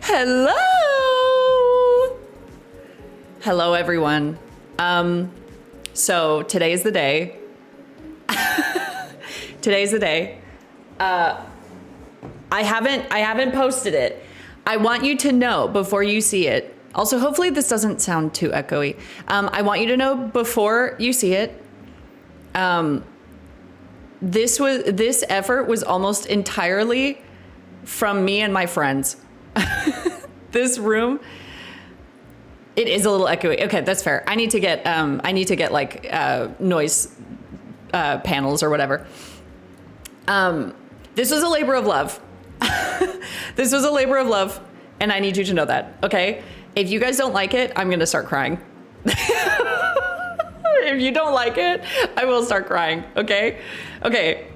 Hello! Hello, everyone. So today's the day. Today's the day. I haven't posted it. I want you to know before you see it. Also, hopefully this doesn't sound too echoey. I want you to know before you see it. This effort was almost entirely from me and my friends. This room, it is a little echoey. Okay, that's fair. I need to get like noise panels or whatever. This was a labor of love. This was a labor of love, and I need you to know that. Okay, if you guys don't like it, I'm gonna start crying. If you don't like it, I will start crying. Okay, okay,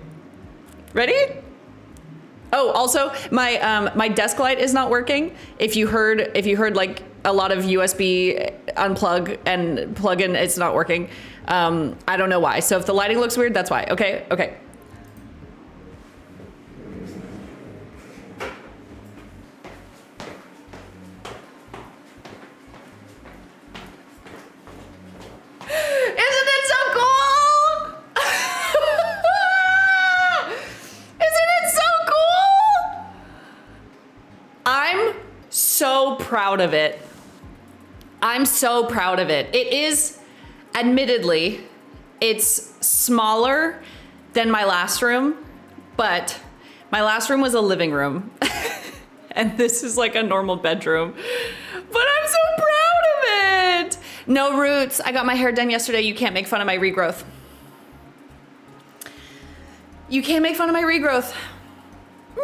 ready? Oh, also, my desk light is not working. If you heard like a lot of USB unplug and plug in, it's not working. I don't know why. So if the lighting looks weird, that's why. Okay, okay. So proud of it. I'm so proud of it. It is, admittedly, it's smaller than my last room, but my last room was a living room. And this is like a normal bedroom. But I'm so proud of it. No roots. I got my hair done yesterday. You can't make fun of my regrowth. You can't make fun of my regrowth. Yeah!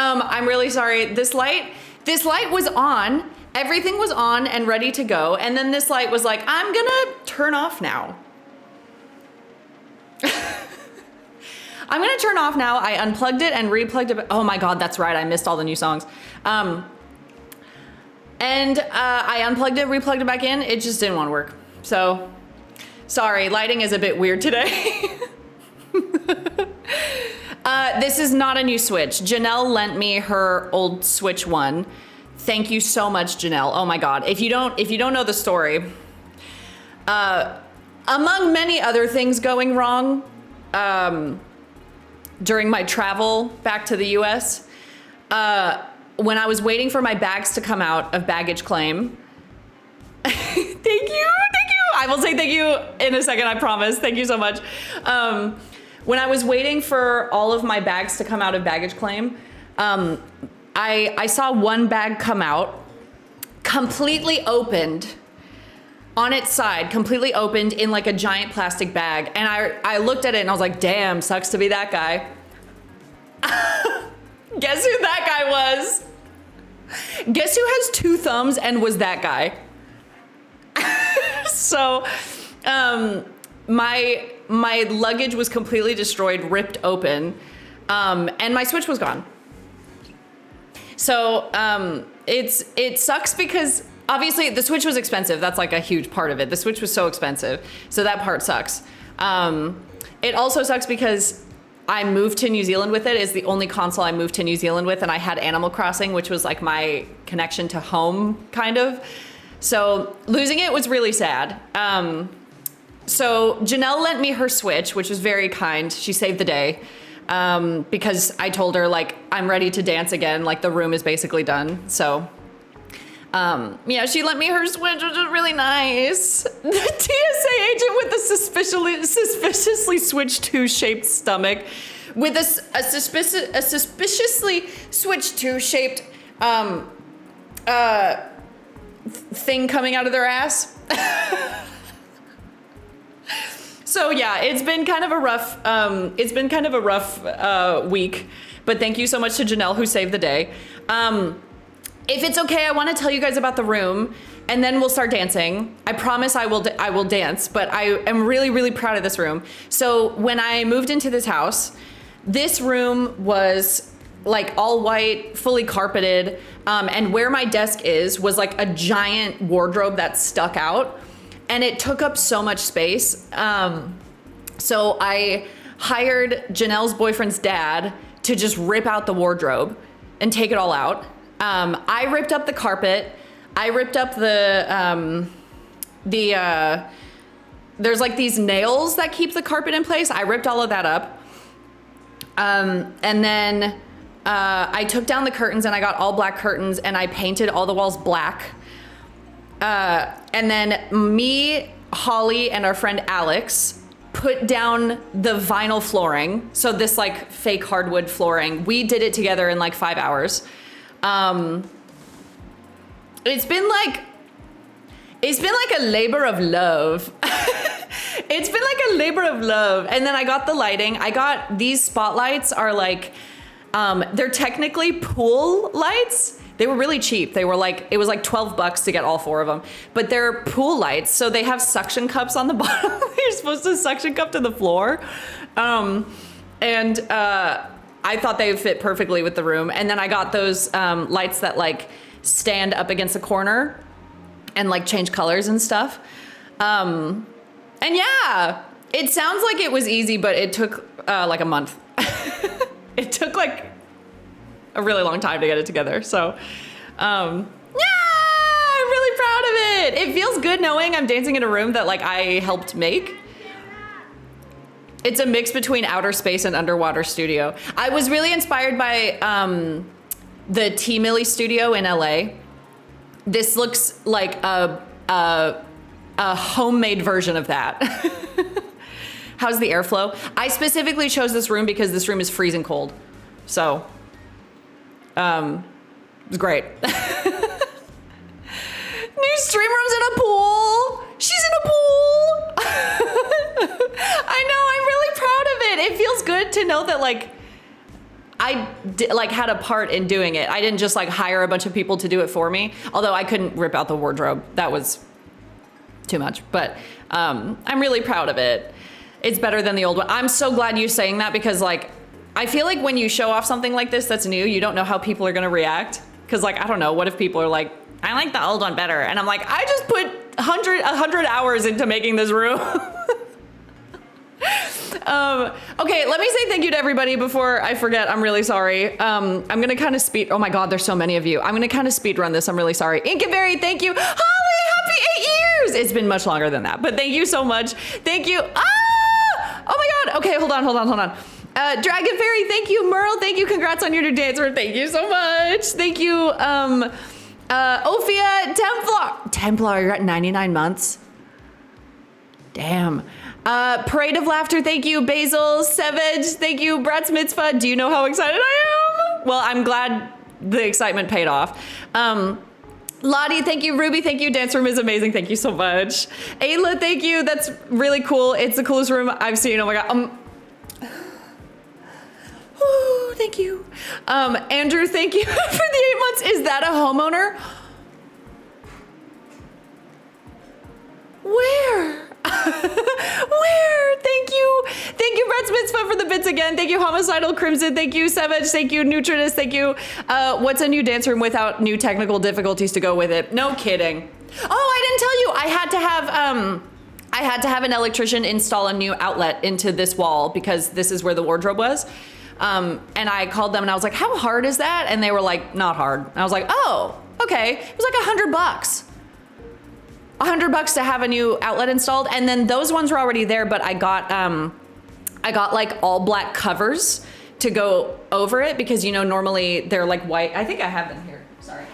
I'm really sorry. This light was on. Everything was on and ready to go. And then this light was like, I'm gonna turn off now. I'm gonna turn off now. I unplugged it and replugged it. Oh my God, that's right. I missed all the new songs. I unplugged it, replugged it back in. It just didn't want to work. So sorry, lighting is a bit weird today. This is not a new Switch. Janelle lent me her old Switch one. Thank you so much, Janelle. Oh my God. If you don't know the story, among many other things going wrong, during my travel back to the US, when I was waiting for my bags to come out of baggage claim, thank you. I will say thank you in a second, I promise. Thank you so much. When I was waiting for all of my bags to come out of baggage claim, I saw one bag come out, completely opened, on its side, completely opened in like a giant plastic bag. And I looked at it and I was like, damn, sucks to be that guy. Guess who that guy was? Guess who has two thumbs and was that guy? So, my luggage was completely destroyed, ripped open, and my Switch was gone. So it sucks because obviously the Switch was expensive. That's like a huge part of it. The Switch was so expensive, so that part sucks. It also sucks because I moved to New Zealand with it. It's the only console I moved to New Zealand with, and I had Animal Crossing, which was like my connection to home, kind of. So losing it was really sad. So Janelle lent me her Switch, which was very kind. She saved the day, because I told her like, I'm ready to dance again. Like the room is basically done. So, yeah, she lent me her Switch, which was really nice. The TSA agent with the suspiciously Switch 2 shaped stomach with a suspiciously Switch 2 shaped, thing coming out of their ass. So yeah, it's been kind of a rough week, but thank you so much to Janelle who saved the day. If it's okay, I want to tell you guys about the room and then we'll start dancing. I promise I will dance, but I am really, really proud of this room. So when I moved into this house, this room was like all white, fully carpeted, and where my desk was like a giant wardrobe that stuck out. And it took up so much space. So I hired Janelle's boyfriend's dad to just rip out the wardrobe and take it all out. I ripped up the carpet. I ripped up there's like these nails that keep the carpet in place. I ripped all of that up. And then I took down the curtains and I got all black curtains and I painted all the walls black. And then me, Holly, and our friend Alex put down the vinyl flooring. So this like fake hardwood flooring. We did it together in like 5 hours. It's been like a labor of love. It's been like a labor of love. And then I got the lighting. I got these spotlights are like, they're technically pool lights. They were really cheap. It was like $12 to get all 4 of them, but they're pool lights. So they have suction cups on the bottom. You're supposed to suction cup to the floor. I thought they would fit perfectly with the room. And then I got those lights that like stand up against the corner and like change colors and stuff. And yeah, it sounds like it was easy, but it took like a month. It took like a really long time to get it together. So yeah, I'm really proud of it. It feels good knowing I'm dancing in a room that like I helped make. It's a mix between outer space and underwater studio. I was really inspired by the T Millie studio in LA. This looks like a homemade version of that. How's the airflow? I specifically chose this room because this room is freezing cold. So, it's great. New stream room's in a pool. She's in a pool. I know, I'm really proud of it. It feels good to know that like I had a part in doing it. I didn't just like hire a bunch of people to do it for me. Although I couldn't rip out the wardrobe. That was too much, but I'm really proud of it. It's better than the old one. I'm so glad you're saying that because like, I feel like when you show off something like this that's new, you don't know how people are gonna react. Cause like, I don't know, what if people are like, I like the old one better. And I'm like, I just put 100 hours into making this room. Okay, let me say thank you to everybody before I forget. I'm really sorry. I'm gonna kind of oh my God, there's so many of you. I'm gonna kind of speed run this. I'm really sorry. Inkaberry, thank you. Holly, happy 8 years. It's been much longer than that, but thank you so much. Thank you. Oh my God. Okay, hold on. Dragon Fairy, thank you. Merle, thank you. Congrats on your new dancer. Thank you so much. Thank you. Ophia, Templar, you're at 99 months. Damn. Parade of Laughter, thank you. Basil, Savage, thank you. Brat's Mitzvah, do you know how excited I am? Well, I'm glad the excitement paid off. Lottie, thank you. Ruby, thank you. Dance room is amazing. Thank you so much. Ayla, thank you. That's really cool. It's the coolest room I've seen. Oh my God. Ooh, thank you. Andrew, thank you for the 8 months. Is that a homeowner? Where? Where? Thank you. Thank you, Brett's Mitzvah, for the bits again. Thank you, Homicidal Crimson. Thank you, Savage. Thank you, Neutrinus. Thank you. What's a new dance room without new technical difficulties to go with it? No kidding. Oh, I didn't tell you. I had to have an electrician install a new outlet into this wall because this is where the wardrobe was. And I called them and I was like, how hard is that? And they were like, not hard. And I was like, oh, okay. It was like $100. $100 to have a new outlet installed. And then those ones were already there, but I got like all black covers to go over it because, you know, normally they're like white. I think I have them here. Sorry.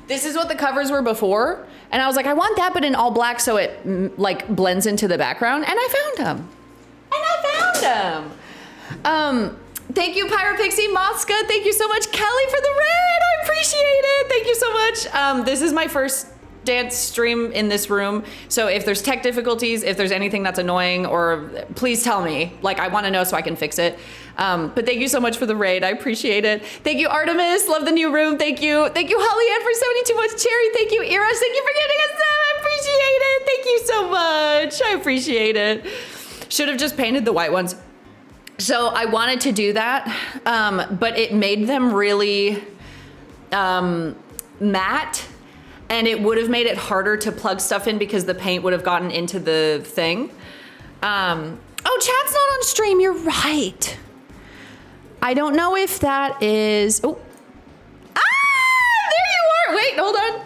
This is what the covers were before. And I was like, I want that, but in all black so it like blends into the background. And I found them. Thank you, Pyropixie Mosca. Thank you so much, Kelly, for the red. I appreciate it. Thank you so much. This is my first dance stream in this room. So if there's tech difficulties, if there's anything that's annoying, or please tell me. Like, I want to know so I can fix it. But thank you so much for the raid. I appreciate it. Thank you, Artemis. Love the new room. Thank you. Thank you, Holly Ann, for 72 months. Cherry. Thank you, Eros. Thank you for getting us up. I appreciate it. Thank you so much. I appreciate it. Should have just painted the white ones. So I wanted to do that, but it made them really matte, and it would have made it harder to plug stuff in because the paint would have gotten into the thing. Oh, chat's not on stream. You're right. I don't know if that is, oh. Ah, there you are. Wait, hold on.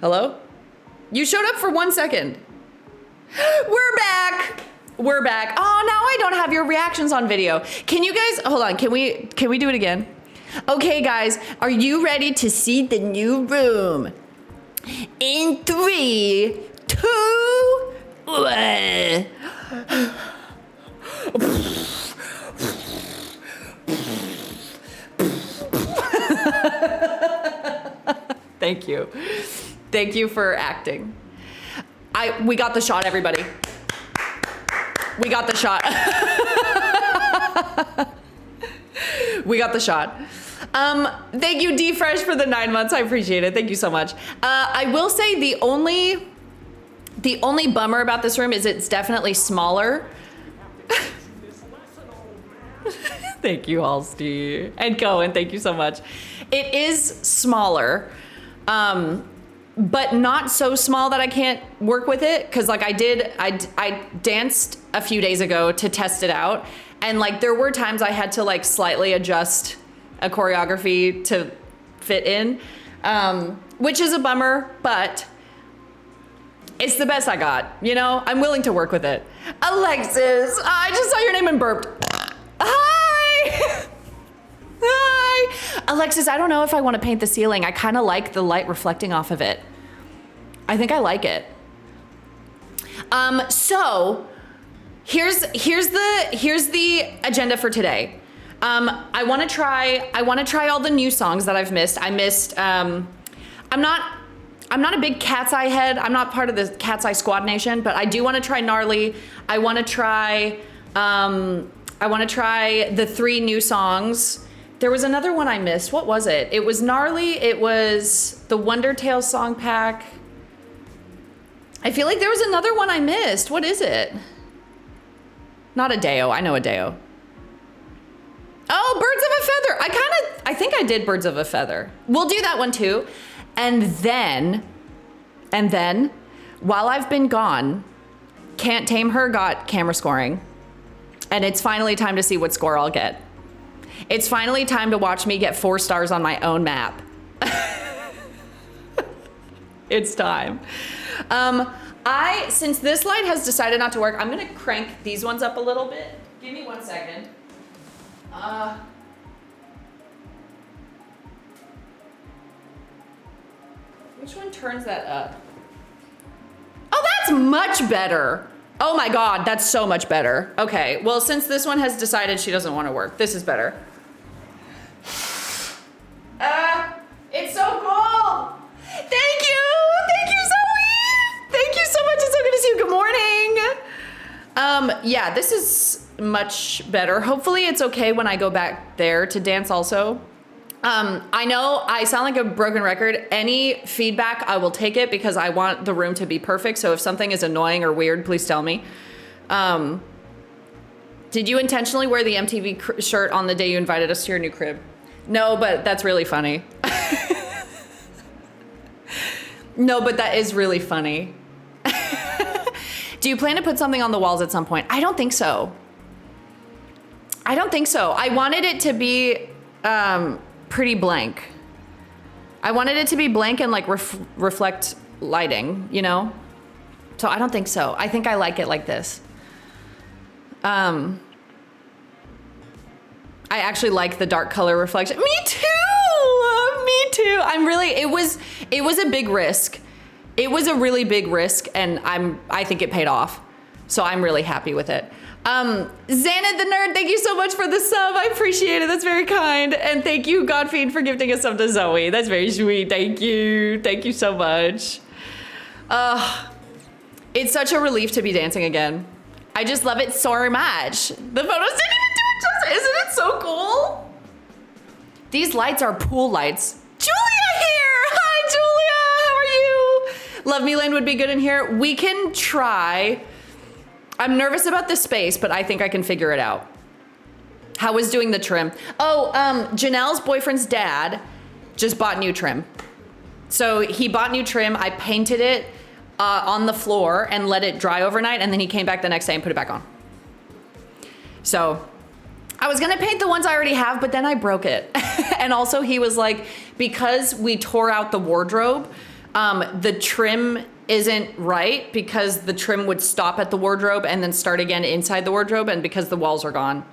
Hello? You showed up for 1 second. We're back. We're back. Oh, now I don't have your reactions on video. Can you guys, hold on, can we do it again? Okay, guys, are you ready to see the new room? In 3, 2, 1. Thank you. Thank you for acting. We got the shot, everybody. We got the shot. We got the shot. Thank you, D Fresh, for the 9 months. I appreciate it. Thank you so much. I will say the only bummer about this room is it's definitely smaller. Thank you, Halsty. And Cohen, thank you so much. It is smaller, but not so small that I can't work with it. Cause like I danced a few days ago to test it out. And like there were times I had to like slightly adjust a choreography to fit in, which is a bummer, but it's the best I got. You know, I'm willing to work with it. Alexis, I just saw your name and burped. Hi. Hi. Alexis, I don't know if I want to paint the ceiling. I kind of like the light reflecting off of it. I think I like it. So here's the agenda for today. I want to try all the new songs that I've missed. I missed, I'm not a big Cat's Eye head. I'm not part of the Cat's Eye Squad Nation, but I do want to try Gnarly. I want to try the 3 new songs. There was another one I missed. What was it? It was Gnarly. It was the Wonder Tales song pack. I feel like there was another one I missed. What is it? Not Adeo. I know Adeo. Oh, Birds of a Feather. I think I did Birds of a Feather. We'll do that one too. And then, while I've been gone, Can't Tame Her got camera scoring. And it's finally time to see what score I'll get. It's finally time to watch me get 4 stars on my own map. It's time. Since this light has decided not to work, I'm gonna crank these ones up a little bit. Give me 1 second. Which one turns that up? Oh, that's much better. Oh my God, that's so much better. Okay, well, since this one has decided she doesn't want to work, this is better. It's so cold. Thank you. Thank you, Zoe. Thank you so much. It's so good to see you. Good morning. Yeah, this is much better. Hopefully it's okay when I go back there to dance also. I know I sound like a broken record. Any feedback, I will take it because I want the room to be perfect. So if something is annoying or weird, please tell me. Did you intentionally wear the MTV shirt on the day you invited us to your new crib? No, but that's really funny. No, but that is really funny. Do you plan to put something on the walls at some point? I don't think so. I don't think so. I wanted it to be pretty blank. I wanted it to be blank and like reflect lighting, you know? So I don't think so. I think I like it like this. I actually like the dark color reflection. Me too. Me too. It was a big risk. It was a really big risk and I think it paid off. So I'm really happy with it. Xana the Nerd, thank you so much for the sub. I appreciate it. That's very kind. And thank you, Godfeed, for gifting a sub to Zoe. That's very sweet. Thank you. Thank you so much. It's such a relief to be dancing again. I just love it so much. The photos didn't even do it justice. Isn't it so cool? These lights are pool lights. Julia here. Hi, Julia. How are you? Love Me Land would be good in here. We can try. I'm nervous about this space, but I think I can figure it out. How was doing the trim? Oh, Janelle's boyfriend's dad just bought new trim. So he bought new trim. I painted it on the floor and let it dry overnight. And then he came back the next day and put it back on. So I was gonna paint the ones I already have, but then I broke it. And also he was like, because we tore out the wardrobe, the trim isn't right because the trim would stop at the wardrobe and then start again inside the wardrobe, and because the walls are gone.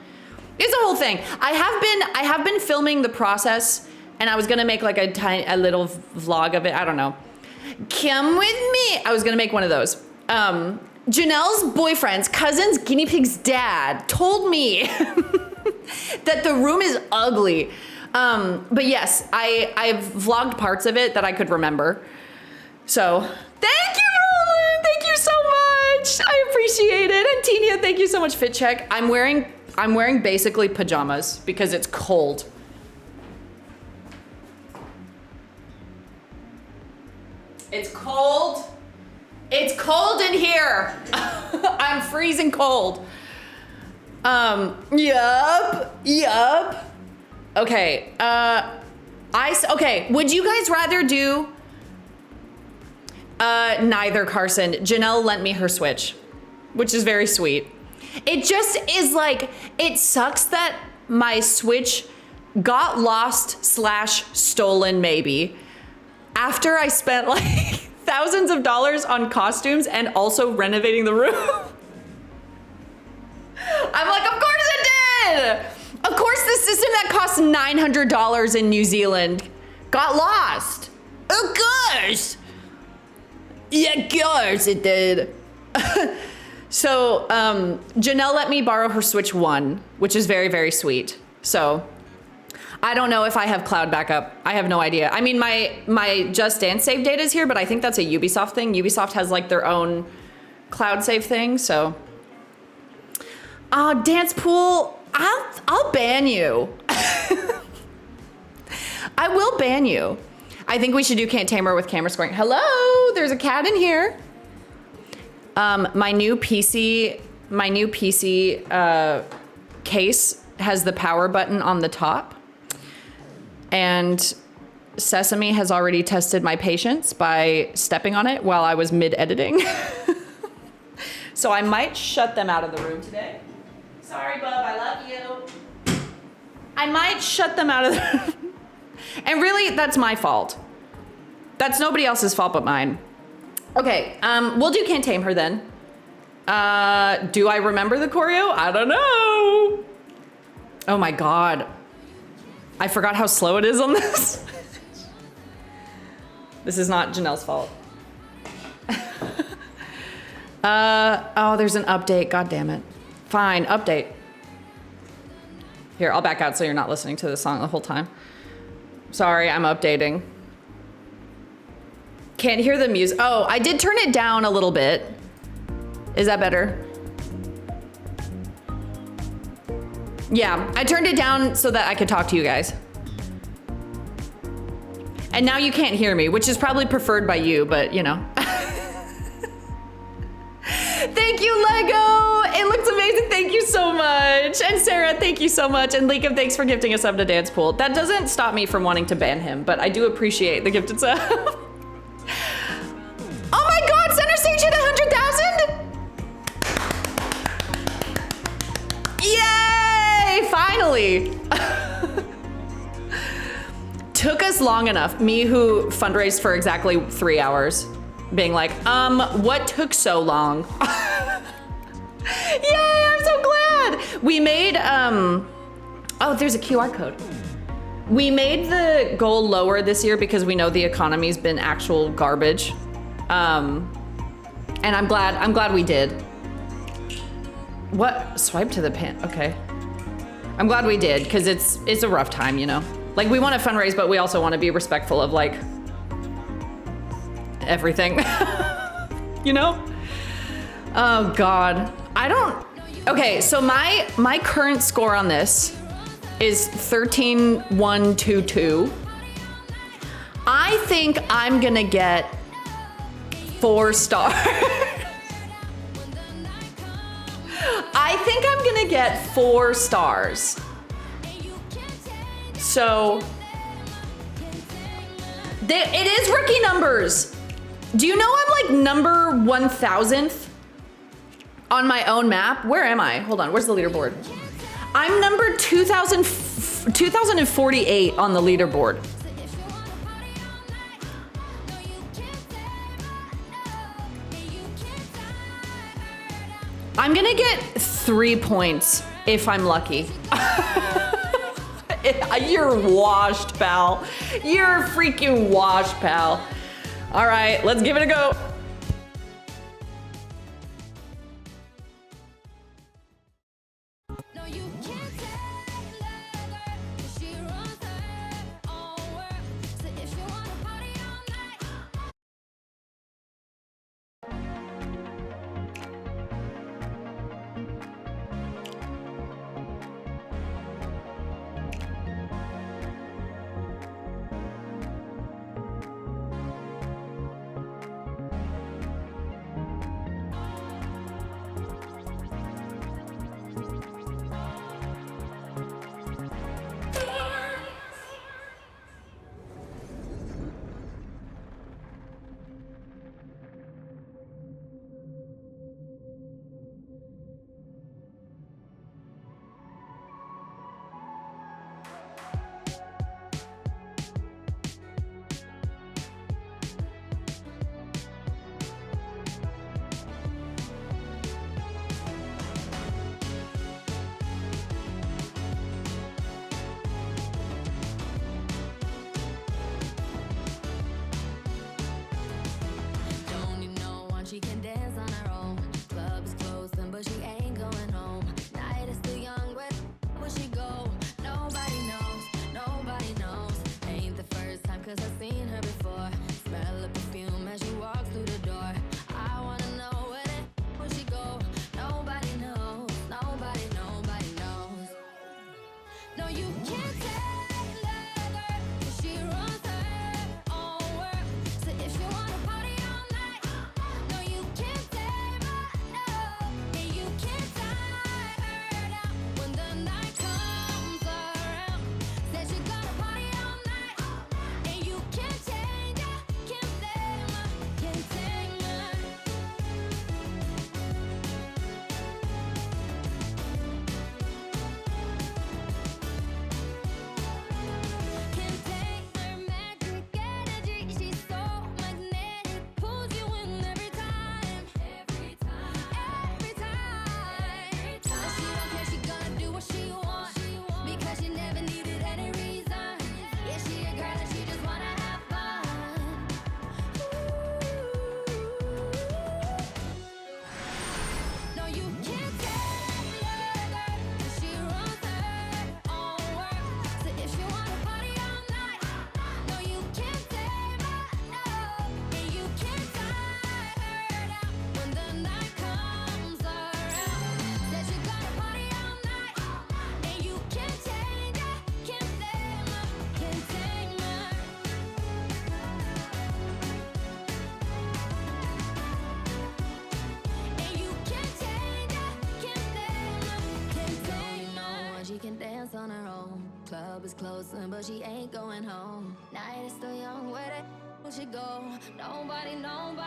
It's a whole thing. I have been filming the process, and I was gonna make like a little vlog of it. I don't know. Come with me. I was gonna make one of those. Janelle's boyfriend's cousin's guinea pig's dad told me that the room is ugly. But yes, I've vlogged parts of it that I could remember. So thank you, Roland. Thank you so much. I appreciate it. And Tina, thank you so much. Fit check. I'm wearing basically pajamas because it's cold. It's cold. It's cold in here. I'm freezing cold. Yup. Okay. Okay. Would you guys rather do? Neither, Carson. Janelle lent me her Switch, which is very sweet. It just is like, it sucks that my Switch got lost / stolen maybe after I spent like thousands of dollars on costumes and also renovating the room. I'm like, of course it did. Of course the system that cost $900 in New Zealand got lost. Of course. Yeah, of course it did. So Janelle let me borrow her Switch 1, which is very, very sweet. So I don't know if I have cloud backup. I have no idea. I mean, my Just Dance save data is here, but I think that's a Ubisoft thing. Ubisoft has like their own cloud save thing, so. Dance pool, I'll ban you. I will ban you. I think we should do Can't Tamer with camera scoring. Hello, there's a cat in here. My new PC case has the power button on the top. And Sesame has already tested my patience by stepping on it while I was mid-editing. So I might shut them out of the room today. Sorry, bub, I love you. I might shut them out of the room. And really, that's my fault. That's nobody else's fault but mine. Okay, we'll do Can't Tame Her then. Do I remember the choreo? I don't know. Oh my God. I forgot how slow it is on this. This is not Janelle's fault. Oh, there's an update. God damn it. Fine, update. Here, I'll back out so you're not listening to the song the whole time. Sorry, I'm updating. Can't hear the music. Oh, I did turn it down a little bit. Is that better? Yeah, I turned it down so that I could talk to you guys. And now you can't hear me, which is probably preferred by you, but you know. Thank you, Lego. It looks amazing. Thank you so much. And Sarah, thank you so much. And Leakum, thanks for gifting us up to Dance Pool. That doesn't stop me from wanting to ban him, but I do appreciate the gifted sub. Oh my God, Center Stage hit 100,000. Yay, finally. Took us long enough. Me who fundraised for exactly 3 hours. Being like, what took so long? Yay, I'm so glad. We made, oh, there's a QR code. We made the goal lower this year because we know the economy's been actual garbage. And I'm glad we did. What? Swipe to the pin, okay. I'm glad we did, because it's a rough time, you know? Like, we want to fundraise, but we also want to be respectful of, like, everything. You know? Oh, God. I don't... Okay, so my current score on this is 13,122. I think I'm gonna get 4 stars. I think I'm gonna get 4 stars. So, it is rookie numbers. Do you know I'm like number 1,000th on my own map? Where am I? Hold on, where's the leaderboard? I'm number 2048 on the leaderboard. I'm gonna get 3 points if I'm lucky. You're washed, pal. You're freaking washed, pal. All right, let's give it a go. She can dance on her own. Club's closing, but she ain't going home. Night is still young, where she go? Nobody knows, nobody knows. Ain't the first time, cause I've seen her before. Smell of perfume as she walks through the door. I wanna know where she go? Nobody knows, nobody knows. No, you can't take her, cause she runs her own world. So if you wanna party all night, no, you can't save her, no. And you can't tie her down when the night comes around. Said you gotta party all night, and you can't change her, can't blame her, can't tame her. Can't take her magic energy. She's so magnetic, pulls you in every time. Every time. She don't care, she gonna do what she wants, because she never needed any reason. Yeah, she a girl and she just wanna have fun. No, you can't take her, cause she runs her own world. So if you wanna party all night, no, you can't save her, no. And you can't tie her down when the night comes around. Said you gotta party all night, and you can't change her, can't blame her, can't tame her. And you can't change her, can't blame her, can't tame her. She can dance on her own. Club is closing, but she ain't going home. Night is still young, where she go? Nobody knows.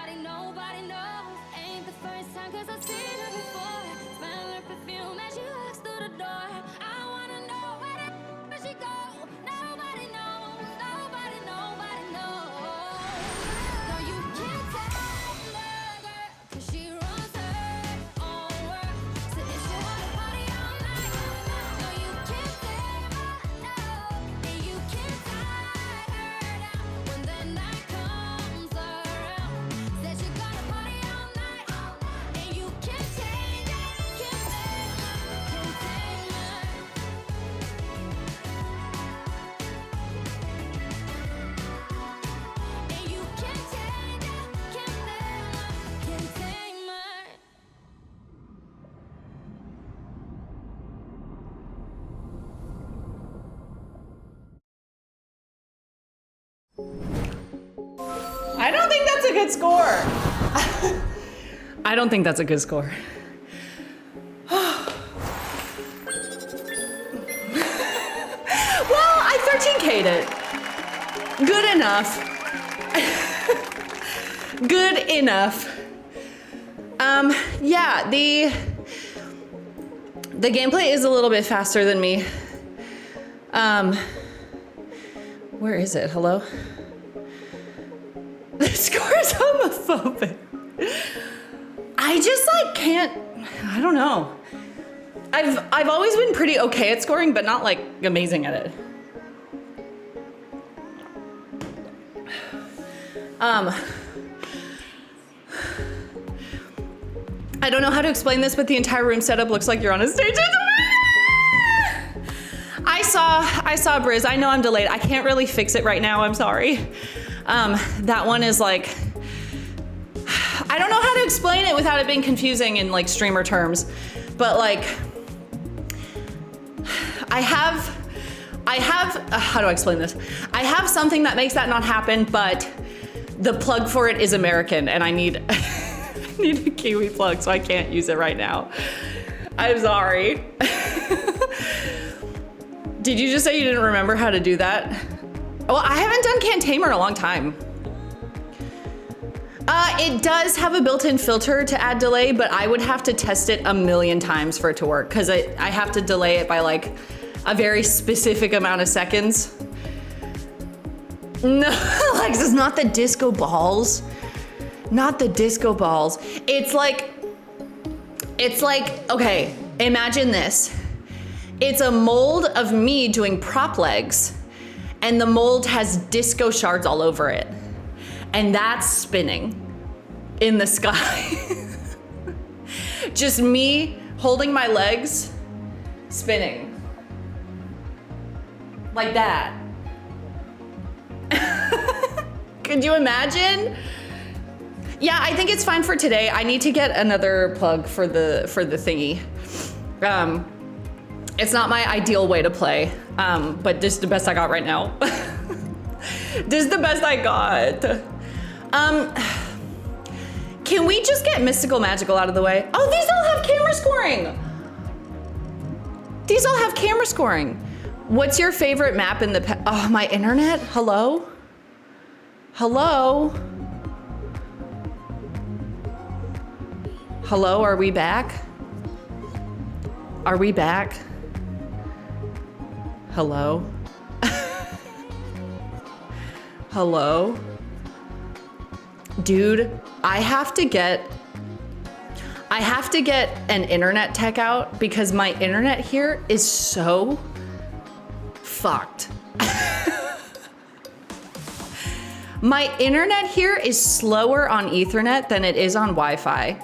Ain't the first time, cause I've seen her before. Smell her perfume as she walks through the door. I wanna know where she go? Nobody knows. No, you can't take her, cause she runs her own world. So if you wanna party all night, no, you can't save her, no. And you can't tie her down when the night comes around. Said you gotta party all night, and you can't change her, can't blame her, can't tame her. And you can't change her, can't blame her, can't tame her. I don't think that's a good score. I don't think that's a good score. Well, I 13K'd it. Good enough. Good enough. Yeah, the The gameplay is a little bit faster than me. Where is it? Hello? The score is homophobic. I just like can't, I don't know. I've always been pretty okay at scoring, but not like amazing at it. I don't know how to explain this, but the entire room setup looks like you're on a stage. I saw Briz. I know I'm delayed. I can't really fix it right now. I'm sorry. That one is like, I don't know how to explain it without it being confusing in like streamer terms, but like, I have, how do I explain this? I have something that makes that not happen, but the plug for it is American and I need, I need a Kiwi plug, so I can't use it right now. I'm sorry. Did you just say you didn't remember how to do that? Well, I haven't done Cantamer in a long time. It does have a built-in filter to add delay, but I would have to test it a million times for it to work because I have to delay it by like a very specific amount of seconds. No, Alexis, not the disco balls. Not the disco balls. It's like, okay, imagine this. It's a mold of me doing prop legs, and the mold has disco shards all over it. And that's spinning in the sky. Just me holding my legs, spinning. Like that. Could you imagine? Yeah, I think it's fine for today. I need to get another plug for the thingy. It's not my ideal way to play, but this is the best I got right now. This is the best I got. Can we just get Mystical Magical out of the way? Oh, these all have camera scoring. These all have camera scoring. What's your favorite map in the oh, my internet? Hello? Hello? Hello, are we back? Are we back? Hello? Hello? Dude, I have to get an internet tech out because my internet here is so fucked. My internet here is slower on Ethernet than it is on Wi-Fi.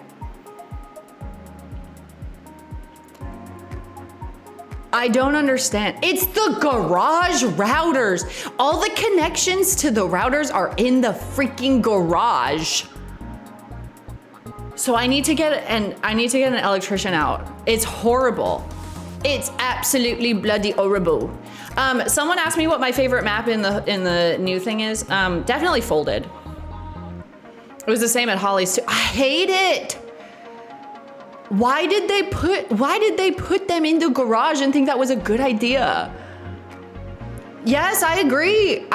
I don't understand. It's the garage routers. All the connections to the routers are in the freaking garage. So I need to get an electrician out. It's horrible. It's absolutely bloody horrible. Someone asked me what my favorite map in the new thing is. Definitely Folded. It was the same at Holly's too. I hate it. Why did they put them in the garage and think that was a good idea? Yes, I agree.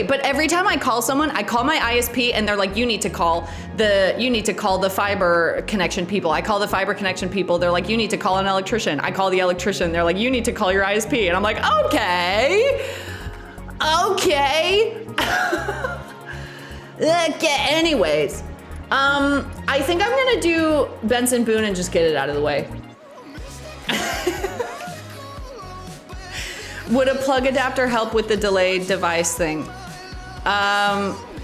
But every time I call someone, I call my ISP and they're like, you need to call the fiber connection people. I call the fiber connection people. They're like, you need to call an electrician. I call the electrician. They're like, you need to call your ISP. And I'm like, okay. Okay. Okay, anyways. I think I'm gonna do Benson Boone and just get it out of the way. Would a plug adapter help with the delayed device thing?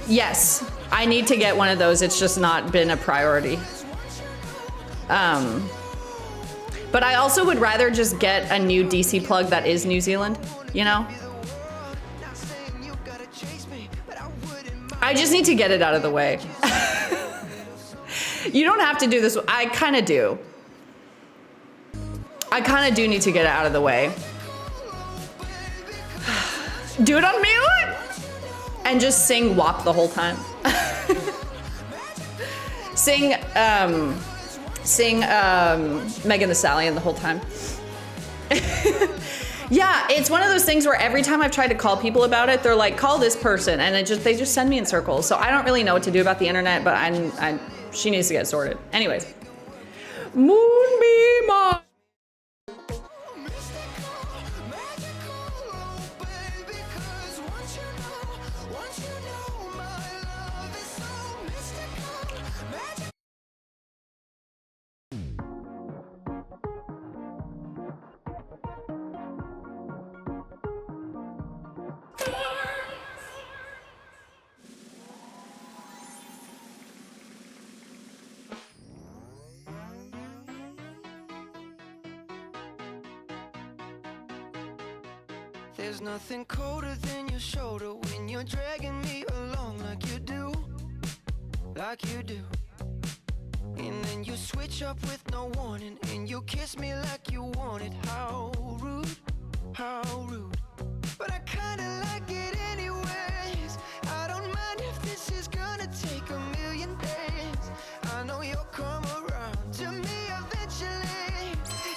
Yes, I need to get one of those. It's just not been a priority. But I also would rather just get a new DC plug that is New Zealand, you know? I just need to get it out of the way. You don't have to do this. I kind of do. I kind of do need to get it out of the way. Do it on mute and just sing WAP the whole time. Sing Megan Thee Stallion the whole time. Yeah, it's one of those things where every time I've tried to call people about it, they're like, call this person, and they just send me in circles. So I don't really know what to do about the internet, but she needs to get sorted. Anyways, Moonbeam. There's nothing colder than your shoulder when you're dragging me along like you do. Like you do. And then you switch up with no warning, and you kiss me like you want it. How rude, how rude. But I kinda like it anyways. I don't mind if this is gonna take a million days. I know you'll come around to me eventually.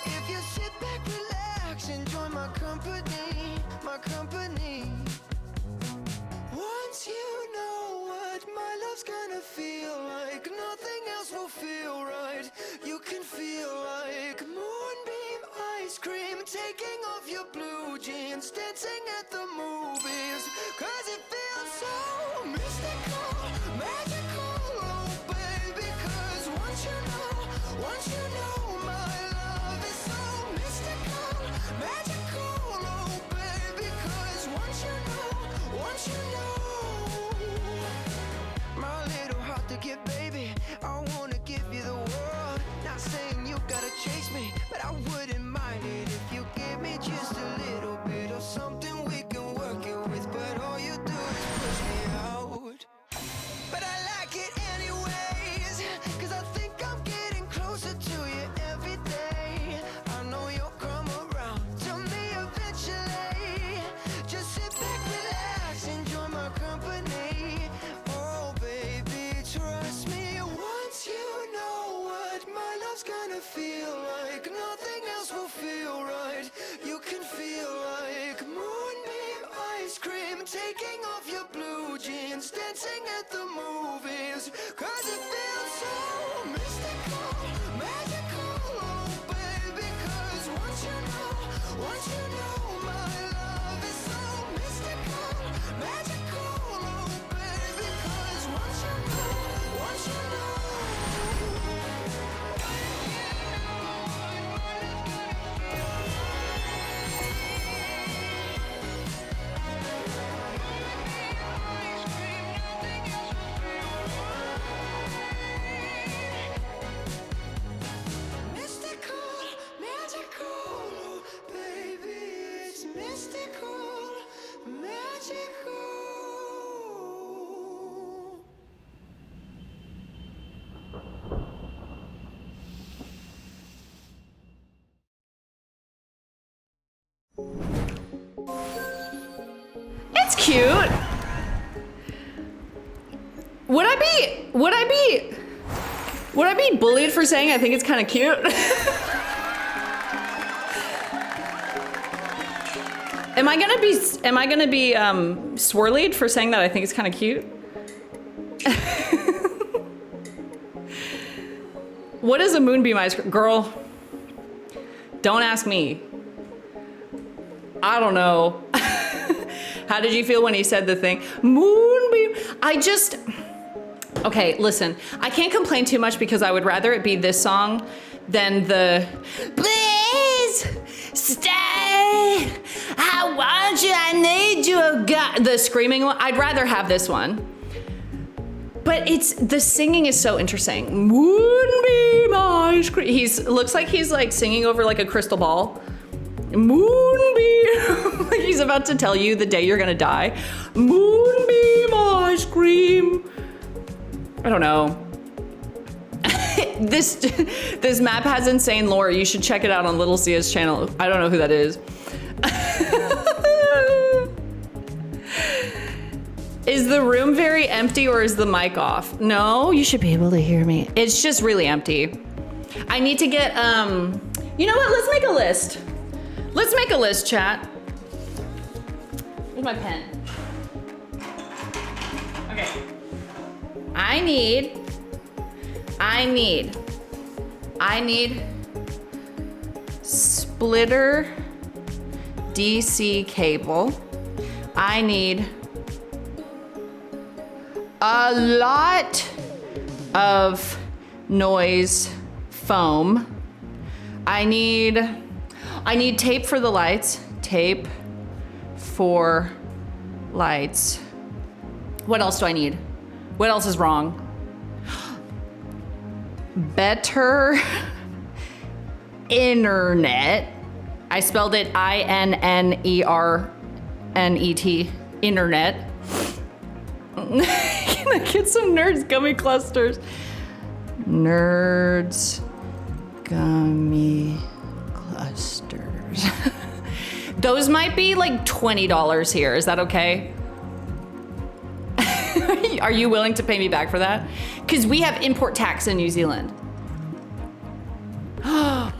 If you sit back, relax, enjoy my company, my company. Once you know what my love's gonna feel like, nothing else will feel right. You can feel like moonbeam ice cream, taking off your blue jeans, dancing at the movies. Cause it feels so mystical, magical, oh baby. Cause once you know my love is so mystical, magical, oh baby. Cause once you know my little heart to get, baby, I wanna give you the world. Not saying you gotta chase me, but I wouldn't mind it if you give me just a little bit of something we can work it with. But all you do is push me out. But I like it anyways, cause I think I'm getting closer to you every day. I know you'll come around to me eventually. Just sit back, relax, enjoy my company. Oh baby, trust me. Once you know what my love's gonna feel like, nothing else will feel right. You can feel like moonbeam ice cream, taking off your blue jeans, dancing at the movies. Cause it feels so mystical, magical, oh baby. Cause once you know my love is so mystical, magical, oh baby. Cause once you know mystical, magical, oh baby. It's mystical, magical. It's cute. Would I be bullied for saying I think it's kind of cute? Am I gonna be swirlied for saying that I think it's kind of cute? What is a moonbeam ice cream? Girl, don't ask me. I don't know. How did you feel when he said the thing? Moonbeam. Okay, listen. I can't complain too much because I would rather it be this song than the please stay. I want you. I need you. Oh God. The screaming one. I'd rather have this one. But the singing is so interesting. Moonbeam ice cream. Looks like he's like singing over like a crystal ball. Moonbeam. Like he's about to tell you the day you're gonna die. Moonbeam ice cream. I don't know. This map has insane lore. You should check it out on littlesiha's channel. I don't know who that is. Is the room very empty or is the mic off? No, you should be able to hear me. It's just really empty. I need to get, you know what? Let's make a list. Let's make a list, chat. Where's my pen? Okay. I need splitter DC cable. I need a lot of noise foam. I need tape for the lights. Tape for lights. What else do I need? What else is wrong? Better internet. I spelled it INNERNET. N-E-T, internet. Can I get some Nerds gummy clusters? Nerds gummy clusters. Those might be like $20 here. Is that okay? Are you willing to pay me back for that? Because we have import tax in New Zealand.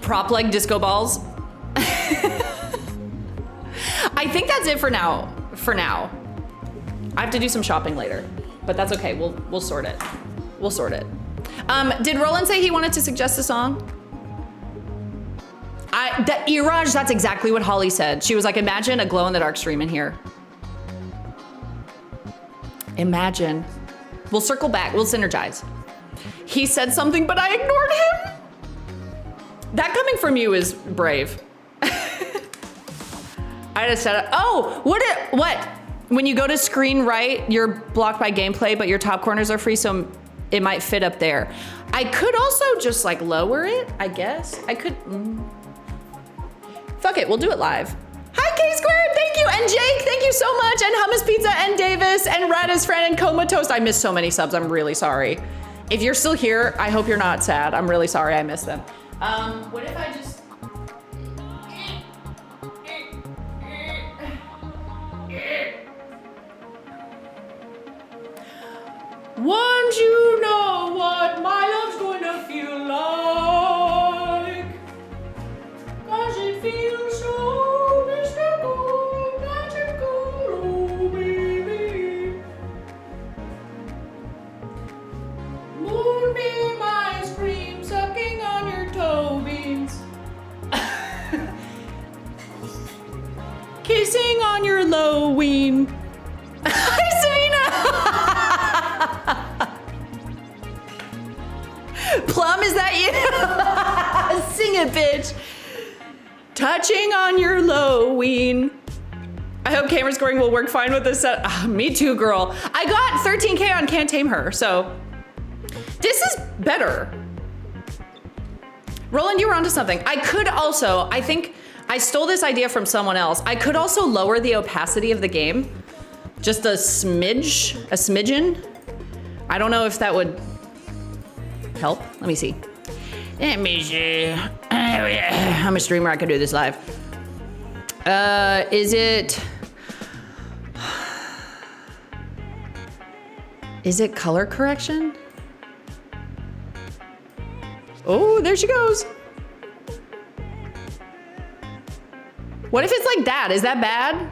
Prop leg disco balls. I think that's it for now. For now. I have to do some shopping later, but that's okay. We'll sort it. We'll sort it. Did Roland say he wanted to suggest a song? That Iraj, that's exactly what Holly said. She was like, imagine a glow in the dark stream in here. Imagine. We'll circle back, we'll synergize. He said something, but I ignored him. That coming from you is brave. I just said, oh, what? When you go to screen right, you're blocked by gameplay, but your top corners are free, so it might fit up there. I could also just like lower it, I guess. I could, Fuck it, we'll do it live. Hi, K Squared, thank you. And Jake, thank you so much. And Hummus Pizza and Davis and Radis Friend and Comatose. I missed so many subs, I'm really sorry. If you're still here, I hope you're not sad. I'm really sorry I missed them. What if I just... Want you know what my love's gonna feel like? 'Cause it feels so mystical, magical, oh baby. Moonbeam ice cream sucking on your toe beans. Kissing on your low ween. Hi, Savina! Plum, is that you? Sing it, bitch. Touching on your low ween. I hope camera scoring will work fine with this set. Me too, girl. I got 13K on Can't Tame Her, so this is better. Roland, you were onto something. I could also, I think I stole this idea from someone else. I could also lower the opacity of the game. Just a smidgen. I don't know if that would help. Let me see. I'm a streamer, I could do this live. Is it color correction? Oh, there she goes. What if it's like that? Is that bad?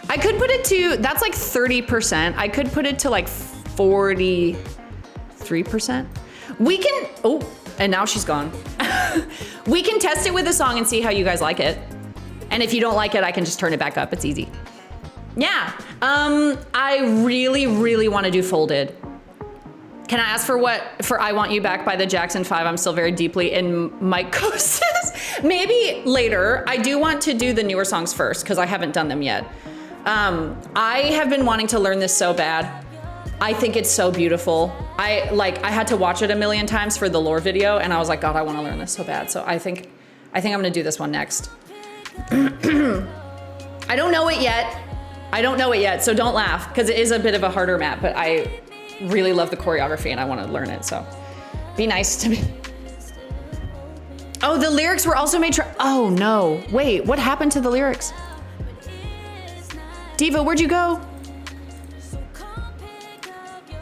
I could put it to, that's like 30%. I could put it to like 43%. We can, oh, and now she's gone. We can test it with a song and see how you guys like it. And if you don't like it, I can just turn it back up. It's easy. Yeah, I really, really want to do Folded. Can I ask for I Want You Back by the Jackson 5? I'm still very deeply in mycosis. Maybe later. I do want to do the newer songs first because I haven't done them yet. I have been wanting to learn this so bad. I think it's so beautiful. I had to watch it a million times for the lore video and I was like, God, I want to learn this so bad. So I think I'm gonna do this one next. I don't know it yet, so don't laugh because it is a bit of a harder map, but I really love the choreography and I want to learn it, so be nice to me. Oh, the lyrics were also made oh no, wait, what happened to the lyrics? Diva, where'd you go?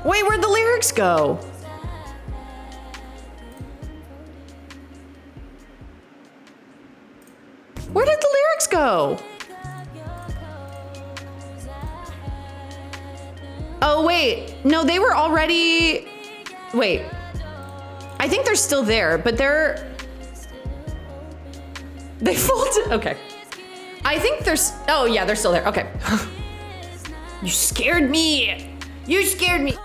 Wait, where'd the lyrics go? Where did the lyrics go? Oh wait, no, they were already, wait. I think they're still there, but they folded, okay. I think oh yeah, they're still there, okay. You scared me. You scared me.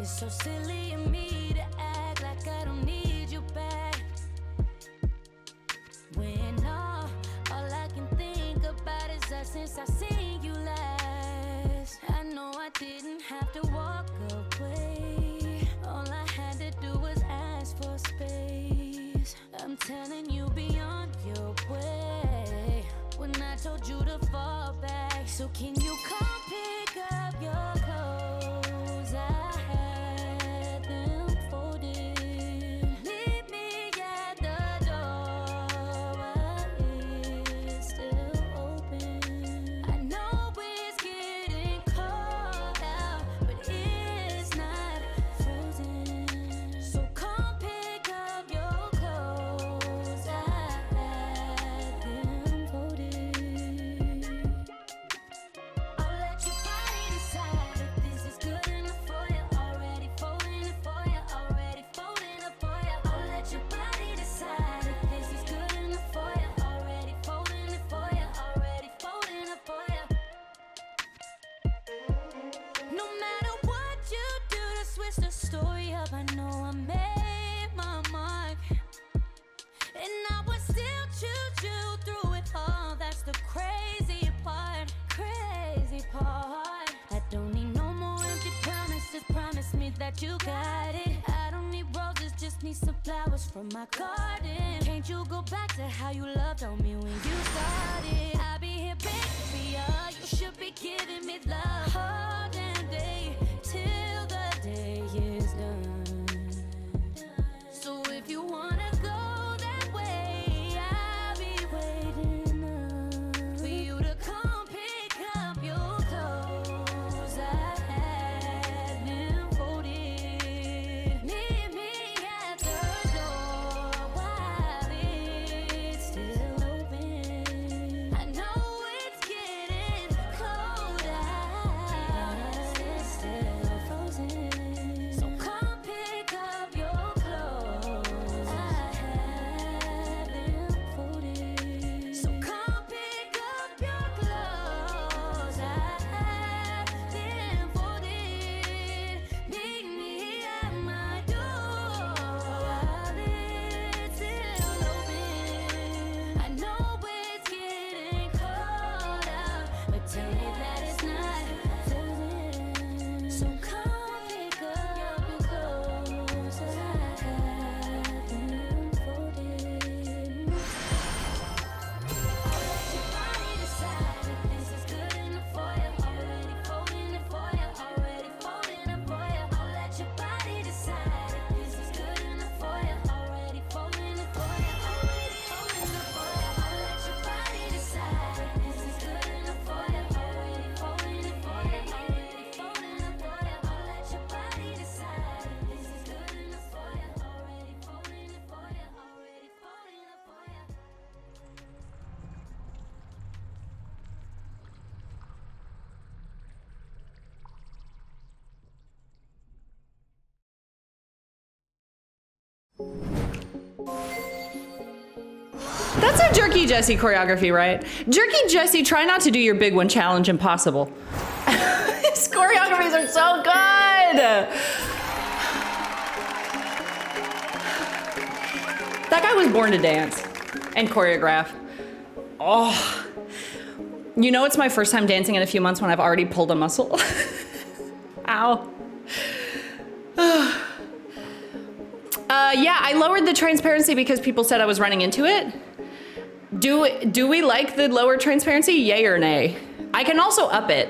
It's so silly of me to act like I don't need you back. When all I can think about is us since I seen you last. I know I didn't have to walk away. All I had to do was ask for space. I'm telling you, be on your way. When I told you to fall back, so can you come pick up your clothes? I had them folded. Meet me at the door while it's still open. I know it's getting cold out, but it's not frozen. So come pick up your clothes. I had them folded. I'll let your body decide if this is good enough for you. Already folding it for you. Already folding it for you. I'll let your body decide if this is good enough for you. Already folding it for you. Already folding it for you. No matter what you do to switch the story up, I know I made my mark. And I would still choose you through it all. That's the crazy part, crazy part. I don't need no more empty promises. Promise me that you got it. I don't need roses, just need some flowers from my garden. Can't you go back to how you loved on me when you started? I'll be here begging for you. You should be giving me love all damn day till the day is done. So if you wanna go that way, I'll be waiting up for you to come pick up your clothes. I had them folded. Meet me at the door while it's still open. I know it's getting cold out, it's still frozen. So come pick up your clothes. I have them folded. So come pick up your clothes. I have them folded. Meet me at my door while it's still open. I know it's getting cold out, but tell me that it's not frozen. So come pick up your clothes. I have them folded. I'll let your body decide if this is good enough for you. Already folding it for you. Already folding it for you. I'll let your body decide if this is good enough for you. Already folding it for you. Already folding it for you. I'll let your body decide if this is good enough for you. Already folding it for you. Already folding it for you. I'll let your body decide if this is good enough for you. Already folding it for you. Already folding it for you. That's a Jerky Jesse choreography, right? Jerky Jesse, try not to do your big one challenge impossible. His choreographies are so good. That guy was born to dance and choreograph. Oh, you know, it's my first time dancing in a few months when I've already pulled a muscle. Ow. Yeah, I lowered the transparency because people said I was running into it. Do we like the lower transparency? Yay or nay? I can also up it.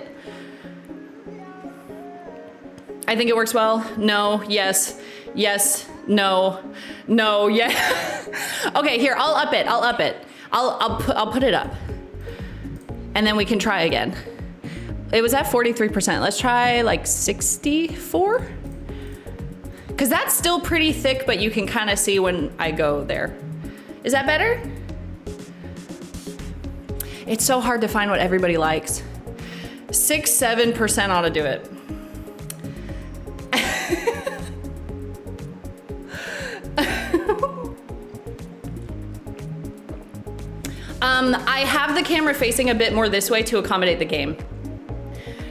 I think it works well. No, yes, yes, no, no, yeah. Okay, here, I'll up it. I'll up it. I'll put it up. And then we can try again. It was at 43%. Let's try like 64. Cause that's still pretty thick, but you can kind of see when I go there. Is that better? It's so hard to find what everybody likes. 6-7% ought to do it. I have the camera facing a bit more this way to accommodate the game.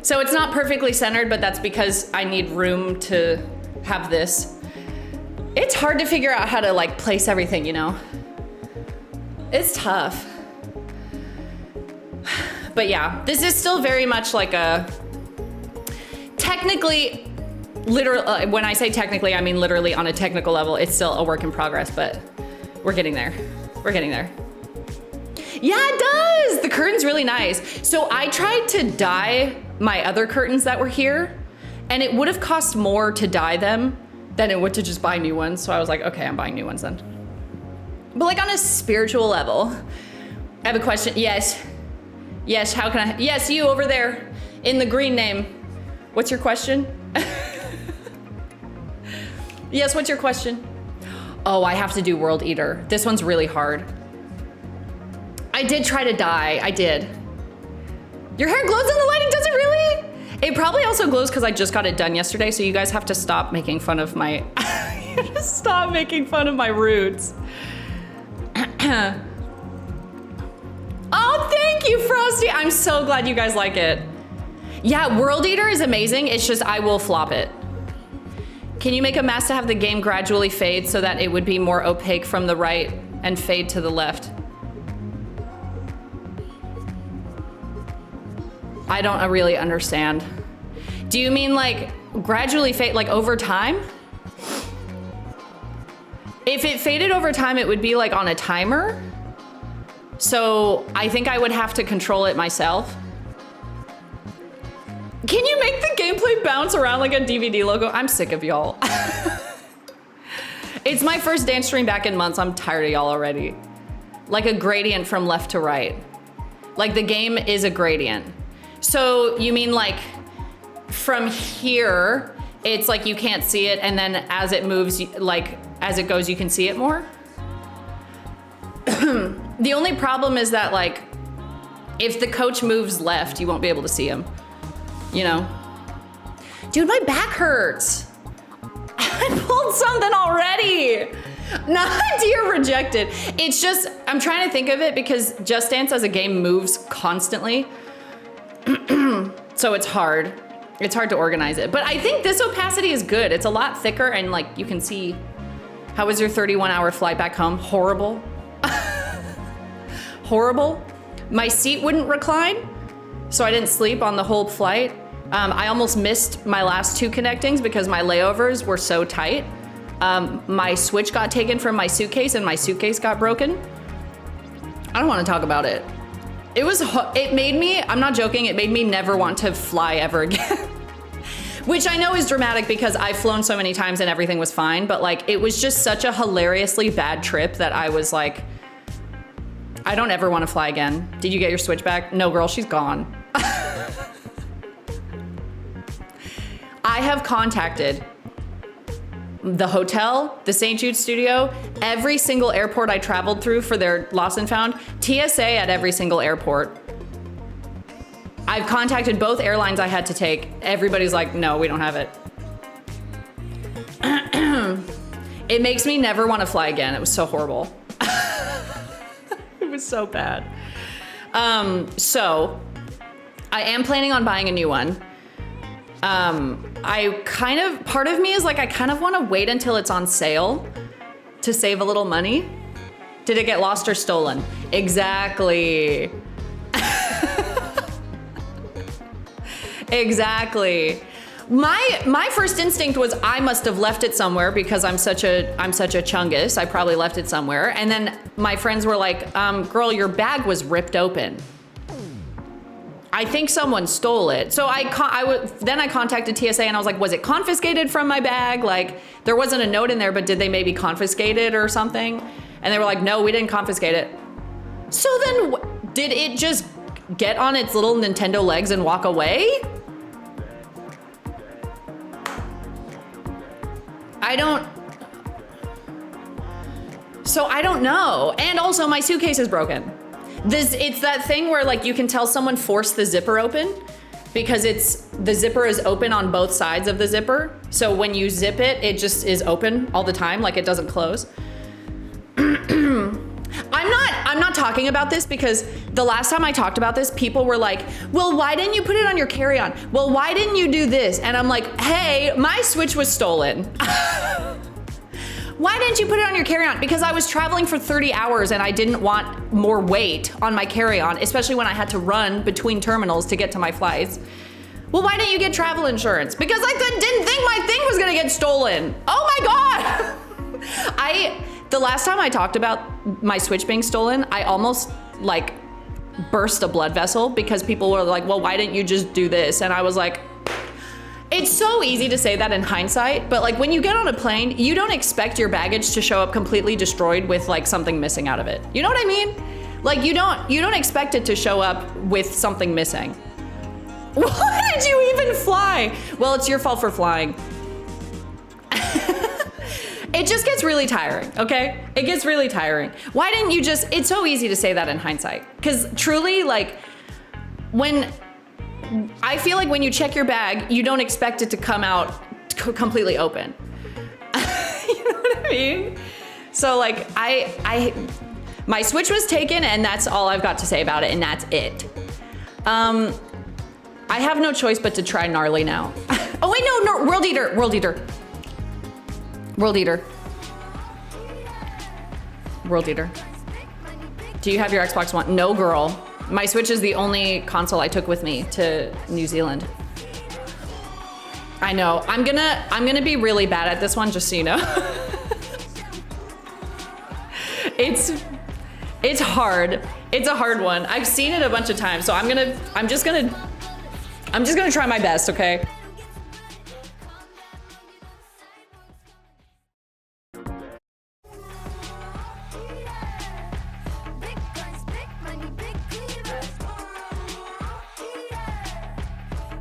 So it's not perfectly centered, but that's because I need room to have this. It's hard to figure out how to like place everything, you know? It's tough. But yeah, this is still very much like a, technically, literally, when I say technically, I mean literally on a technical level, it's still a work in progress, but we're getting there. We're getting there. Yeah, it does. The curtain's really nice. So I tried to dye my other curtains that were here, and it would have cost more to dye them than it would to just buy new ones. So I was like, okay, I'm buying new ones then. But like on a spiritual level, I have a question. Yes. Yes, how can I? Yes, you over there in the green name. What's your question? Yes, what's your question? Oh, I have to do World Eater. This one's really hard. I did try to dye, I did. Your hair glows in the lighting, does it really? It probably also glows because I just got it done yesterday, so you guys have to stop making fun of my, stop making fun of my roots. Oh, thank you, Frosty. I'm so glad you guys like it. Yeah, World Eater is amazing. It's just I will flop it. Can you make a mask to have the game gradually fade so that it would be more opaque from the right and fade to the left? I don't really understand. Do you mean like gradually fade, like over time? If it faded over time, it would be like on a timer. So I think I would have to control it myself. Can you make the gameplay bounce around like a DVD logo? I'm sick of y'all. It's my first dance stream back in months. I'm tired of y'all already. Like a gradient from left to right. Like the game is a gradient. So you mean like from here, it's like you can't see it, and then as it moves, like as it goes, you can see it more? The only problem is that like, if the coach moves left, you won't be able to him, you know? Dude, my back hurts. I pulled something already. Nadia rejected. It's just, I'm trying to think of it because Just Dance as a game moves constantly. So it's hard. It's hard to organize it. But I think this opacity is good. It's a lot thicker and like you can see. How was your 31-hour flight back home? Horrible. Horrible. My seat wouldn't recline, so I didn't sleep on the whole flight. I almost missed my last 2 connectings because my layovers were so tight. My Switch got taken from my suitcase and my suitcase got broken. I don't want to talk about it. It made me, I'm not joking, it made me never want to fly ever again. Which I know is dramatic because I've flown so many times and everything was fine, but like it was just such a hilariously bad trip that I was like, I don't ever want to fly again. Did you get your Switch back? No, girl, she's gone. I have contacted the hotel, the St. Jude studio, every single airport I traveled through for their lost and found, TSA at every single airport. I've contacted both airlines I had to take. Everybody's like, no, we don't have it. It makes me never want to fly again. It was so horrible. It was so bad. So I am planning on buying a new one. Part of me is like, I kind of want to wait until it's on sale to save a little money. Did it get lost or stolen? Exactly. Exactly. My first instinct was I must have left it somewhere because I'm such a chungus. I probably left it somewhere. And then my friends were like, girl, your bag was ripped open. I think someone stole it. So then I contacted TSA and I was like, was it confiscated from my bag? Like there wasn't a note in there, but did they maybe confiscate it or something? And they were like, no, we didn't confiscate it. So then did it just get on its little Nintendo legs and walk away? I don't know. And also my suitcase is broken. It's that thing where like you can tell someone forced the zipper open because the zipper is open on both sides of the zipper. So when you zip it, it just is open all the time, like it doesn't close. I'm not talking about this because the last time I talked about this, people were like, well, why didn't you put it on your carry-on? Well, why didn't you do this? And I'm like, hey, my Switch was stolen. Why didn't you put it on your carry-on? Because I was traveling for 30 hours and I didn't want more weight on my carry-on, especially when I had to run between terminals to get to my flights. Well, why didn't you get travel insurance? Because I didn't think my thing was gonna get stolen. Oh my God. The last time I talked about my Switch being stolen, I almost like burst a blood vessel because people were like, well, why didn't you just do this? And I was like, it's so easy to say that in hindsight, but like when you get on a plane, you don't expect your baggage to show up completely destroyed with like something missing out of it. You know what I mean? Like you don't expect it to show up with something missing. Why did you even fly? Well, it's your fault for flying. It just gets really tiring, okay? It gets really tiring. Why didn't you just, it's so easy to say that in hindsight. Because truly, like, I feel like when you check your bag, you don't expect it to come out completely open. You know what I mean? So like, my Switch was taken and that's all I've got to say about it, and that's it. I have no choice but to try gnarly now. Oh wait, no, World Eater. Do you have your Xbox One? No, girl. My Switch is the only console I took with me to New Zealand. I know. I'm gonna be really bad at this one, just so you know. It's hard. It's a hard one. I've seen it a bunch of times, so I'm just gonna try my best, okay? Big guns, big money, big cleavers. Yeah,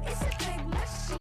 it's a big machine.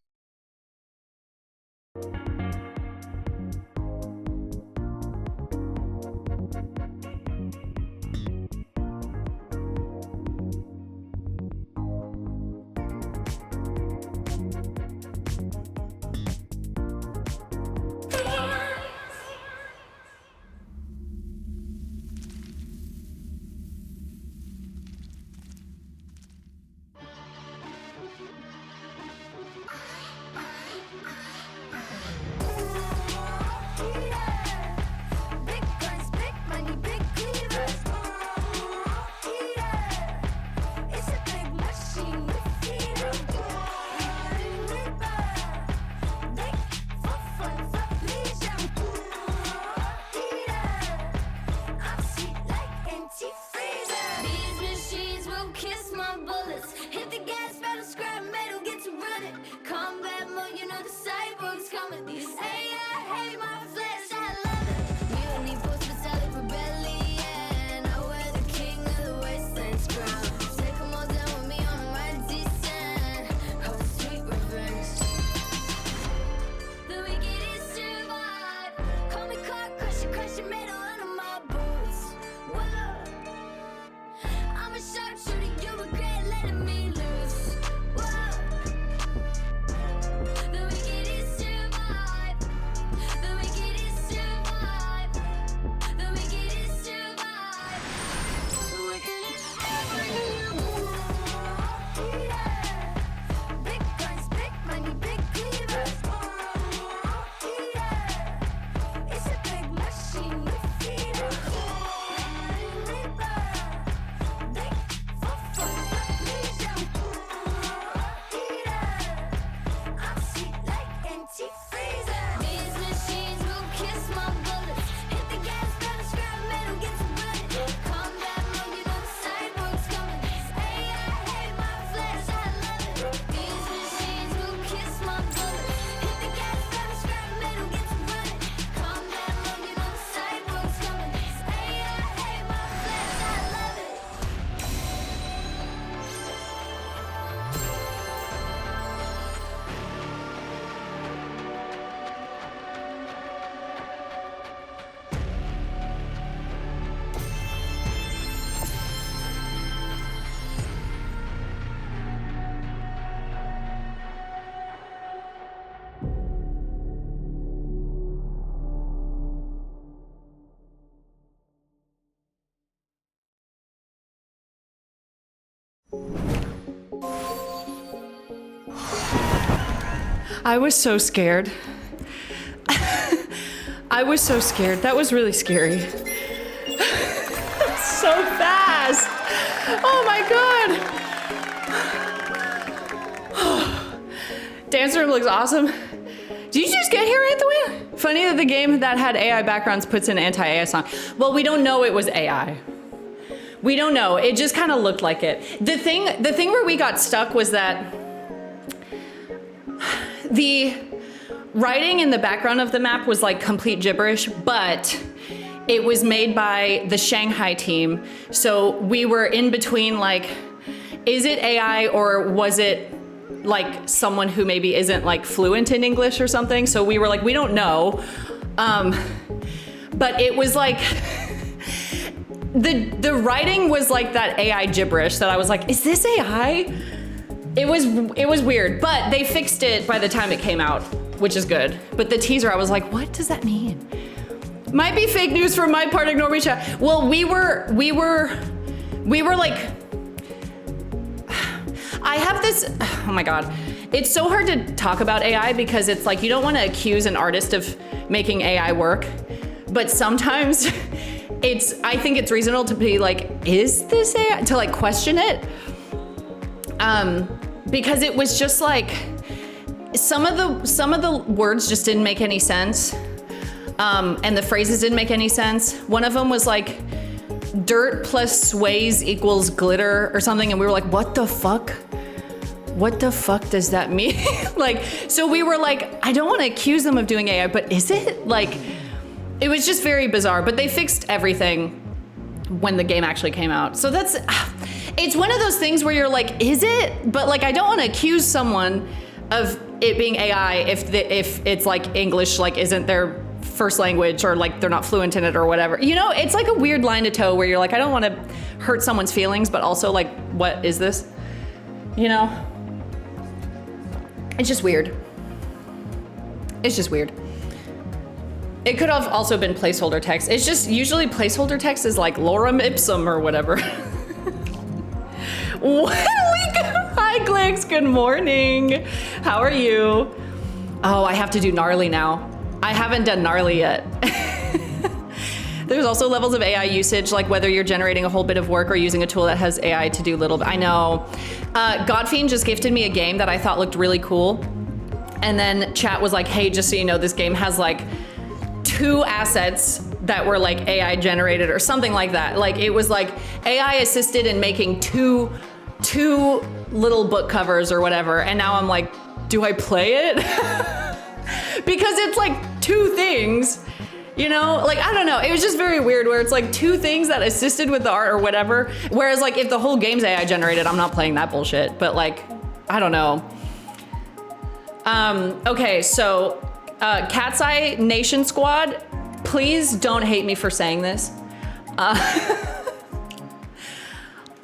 I was so scared. I was so scared. That was really scary. So fast. Oh my God. Dance room looks awesome. Did you just get here, Anthony? Funny that the game that had AI backgrounds puts an anti-AI song. Well, we don't know it was AI. We don't know. It just kind of looked like it. The thing where we got stuck was that the writing in the background of the map was like complete gibberish, but it was made by the Shanghai team. So we were in between, like, is it AI or was it like someone who maybe isn't like fluent in English or something? So we were like, we don't know. But it was like, the writing was like that AI gibberish that I was like, is this AI? It was weird, but they fixed it by the time it came out, which is good. But the teaser, I was like, what does that mean? Might be fake news from my part, ignore me, chat. Well, we were like, I have this, oh my God. It's so hard to talk about AI because it's like, you don't want to accuse an artist of making AI work, but sometimes I think it's reasonable to be like, is this AI? To like question it. Because it was just like, some of the words just didn't make any sense. And the phrases didn't make any sense. One of them was like, dirt plus sways equals glitter or something. And we were like, what the fuck? What the fuck does that mean? Like, so we were like, I don't want to accuse them of doing AI, but is it? Like, it was just very bizarre, but they fixed everything when the game actually came out. So it's one of those things where you're like, is it? But like, I don't want to accuse someone of it being AI if it's like English, like isn't their first language, or like they're not fluent in it or whatever. You know, it's like a weird line to toe where you're like, I don't want to hurt someone's feelings, but also like, what is this? You know? It's just weird. It's just weird. It could have also been placeholder text. It's just usually placeholder text is like lorem ipsum or whatever. Hi Glix, good morning. How are you? Oh, I have to do gnarly now. I haven't done gnarly yet. There's also levels of AI usage, like whether you're generating a whole bit of work or using a tool that has AI to do little bit. I know. Godfiend just gifted me a game that I thought looked really cool. And then chat was like, hey, just so you know, this game has like 2 assets that were like AI generated or something like that. Like it was like AI assisted in making two little book covers or whatever. And now I'm like, do I play it? Because it's like 2 things, you know? Like, I don't know. It was just very weird where it's like 2 things that assisted with the art or whatever. Whereas like if the whole game's AI generated, I'm not playing that bullshit. But like, I don't know. Okay, so Cat's Eye Nation Squad, please don't hate me for saying this.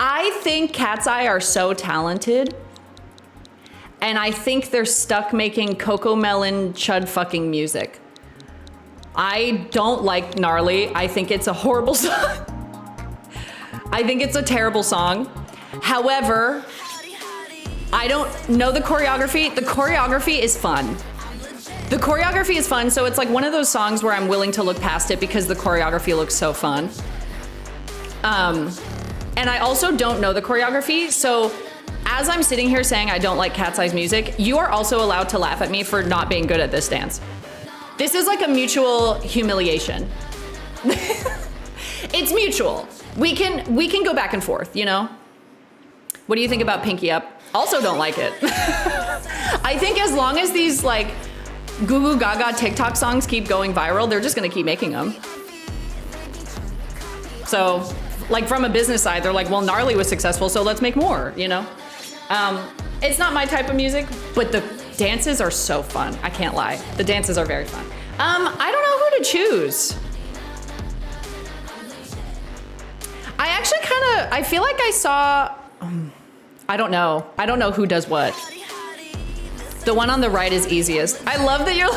I think Cat's Eye are so talented, and I think they're stuck making Coco Melon chud fucking music. I don't like Gnarly. I think it's a horrible song. I think it's a terrible song. However, I don't know the choreography. The choreography is fun. The choreography is fun, so it's like one of those songs where I'm willing to look past it because the choreography looks so fun. And I also don't know the choreography, so as I'm sitting here saying I don't like Cat's Eye's music, you are also allowed to laugh at me for not being good at this dance. This is like a mutual humiliation. It's mutual. We can go back and forth, you know? What do you think about Pinky Up? Also don't like it. I think as long as these like Goo Goo Gaga TikTok songs keep going viral, they're just gonna keep making them. So, like from a business side, they're like, well, Gnarly was successful, so let's make more, you know? It's not my type of music, but the dances are so fun. I can't lie. The dances are very fun. I don't know who to choose. I actually I feel like I saw, I don't know. I don't know who does what. The one on the right is easiest. I love that you're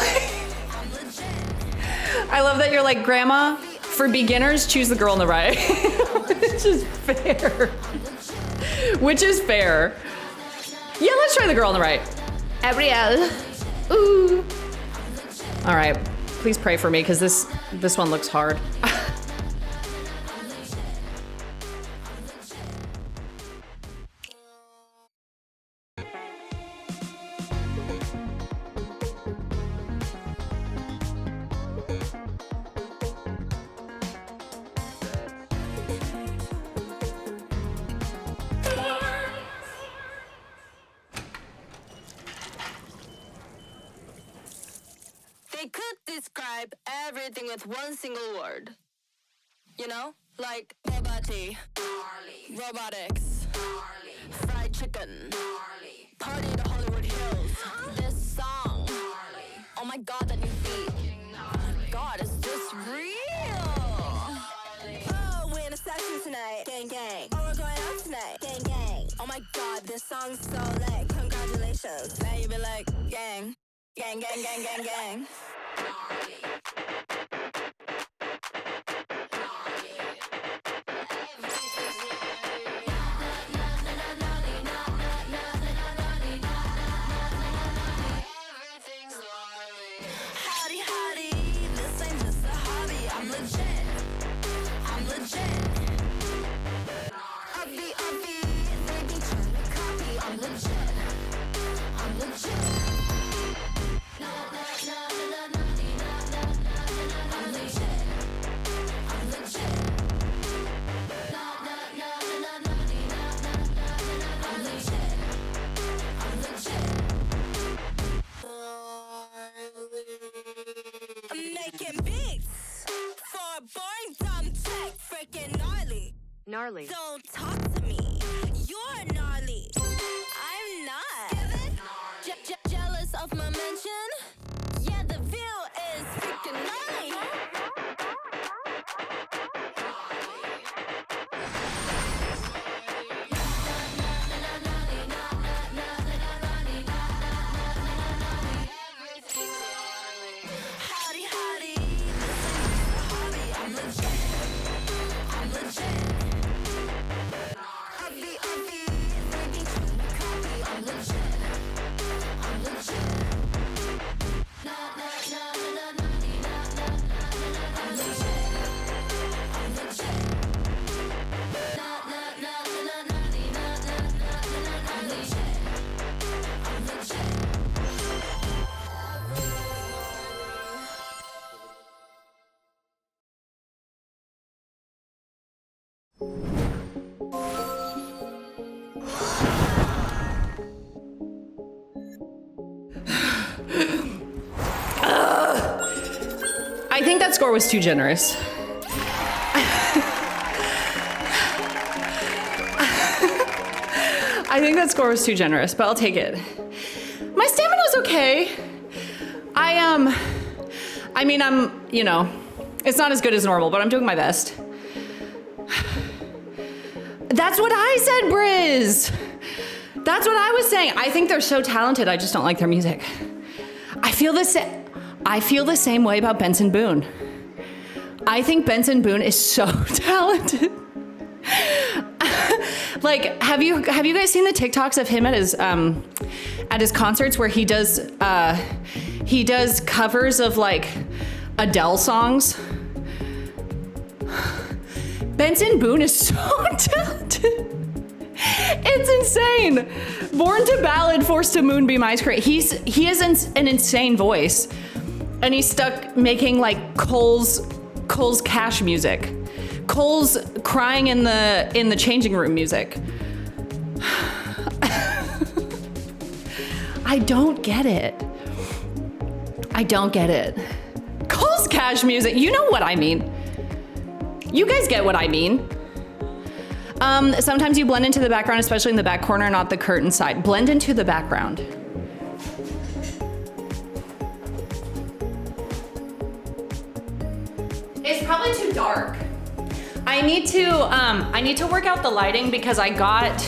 like, Grandma, for beginners, choose the girl on the right. It's just fair. Which is fair. Yeah, let's try the girl on the right. Ariel. Ooh. All right, please pray for me because this one looks hard. They could describe everything with one single word. You know? Like poverty, robotics, fried chicken, party to Hollywood Hills. This song, oh my god, that new beat. God, is this real? Oh, we're in a session tonight. Gang, gang. Oh, we're going out tonight. Gang, gang. Oh my god, this song's so lit. Congratulations. Now you be like, gang. Gang, gang, gang, gang, gang. Howdy, howdy, this ain't just a hobby. I'm legit. I'm legit. Upbeat, they be trying to copy. I'm legit. I'm legit. I'm legit. I'm legit. I'm legit. I'm legit. I'm making beats for a boring dumb chick, freaking gnarly. Gnarly. Don't talk to me. You're gnarly. I'm not. Jealous of my mention? Yeah, the view is freaking gnarly. Howdy, howdy, this ain't just a hobby. I'm legit. I'm legit. Upbeat, they be trying to copy. I'm legit. I'm legit. I'm legit. I'm legit. I'm legit. I'm legit. I think that score was too generous. I think that score was too generous, but I'll take it. My stamina's okay. You know, it's not as good as normal, but I'm doing my best. That's what I said, Briz. That's what I was saying. I think they're so talented. I just don't like their music. I feel the same way about Benson Boone. I think Benson Boone is so talented. Like, have you guys seen the TikToks of him at his concerts where he does covers of like Adele songs? Benson Boone is so talented. It's insane. Born to ballad, forced to moonbeam ice cream. He has an insane voice, and he's stuck making like Cole's cash music, Cole's crying in the changing room music. I don't get it. Cole's cash music. You know what I mean. You guys get what I mean. Sometimes you blend into the background, especially in the back corner, not the curtain side. Blend into the background. It's probably too dark. I need to work out the lighting because I got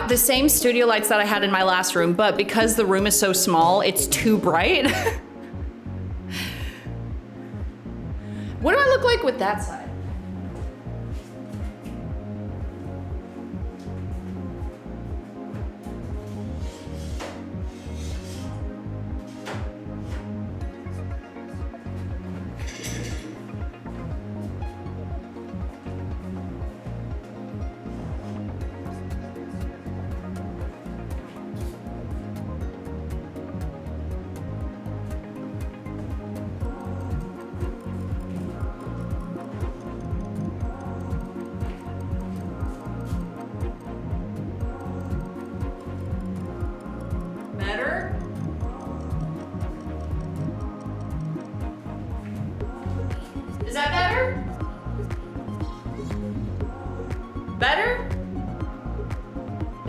the same studio lights that I had in my last room, but because the room is so small, it's too bright. What do I look like with that side?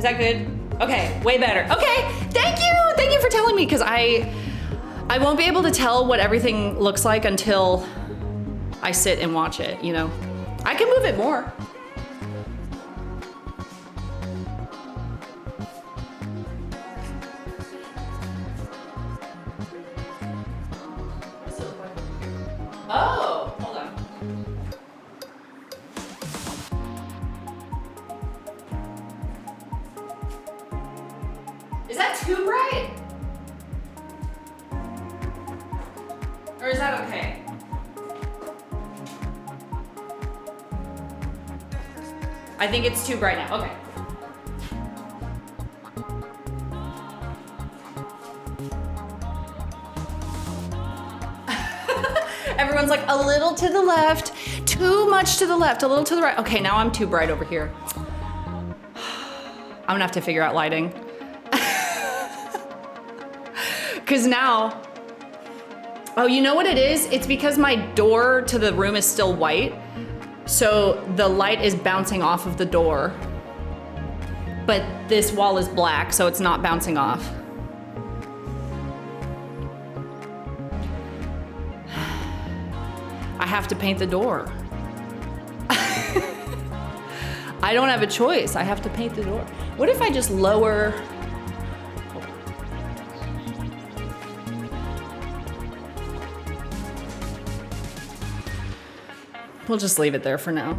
that good? Okay, way better. Okay, thank you. Thank you for telling me, because I won't be able to tell what everything looks like until I sit and watch it, you know? I can move it more. Oh, hold on. Is that too bright? Or is that okay? I think it's too bright now. Okay. Everyone's like, a little to the left, too much to the left, a little to the right. Okay, now I'm too bright over here. I'm gonna have to figure out lighting. Because now, oh, you know what it is? It's because my door to the room is still white. So the light is bouncing off of the door. But this wall is black, so it's not bouncing off. I have to paint the door. I don't have a choice. I have to paint the door. What if I just lower? We'll just leave it there for now.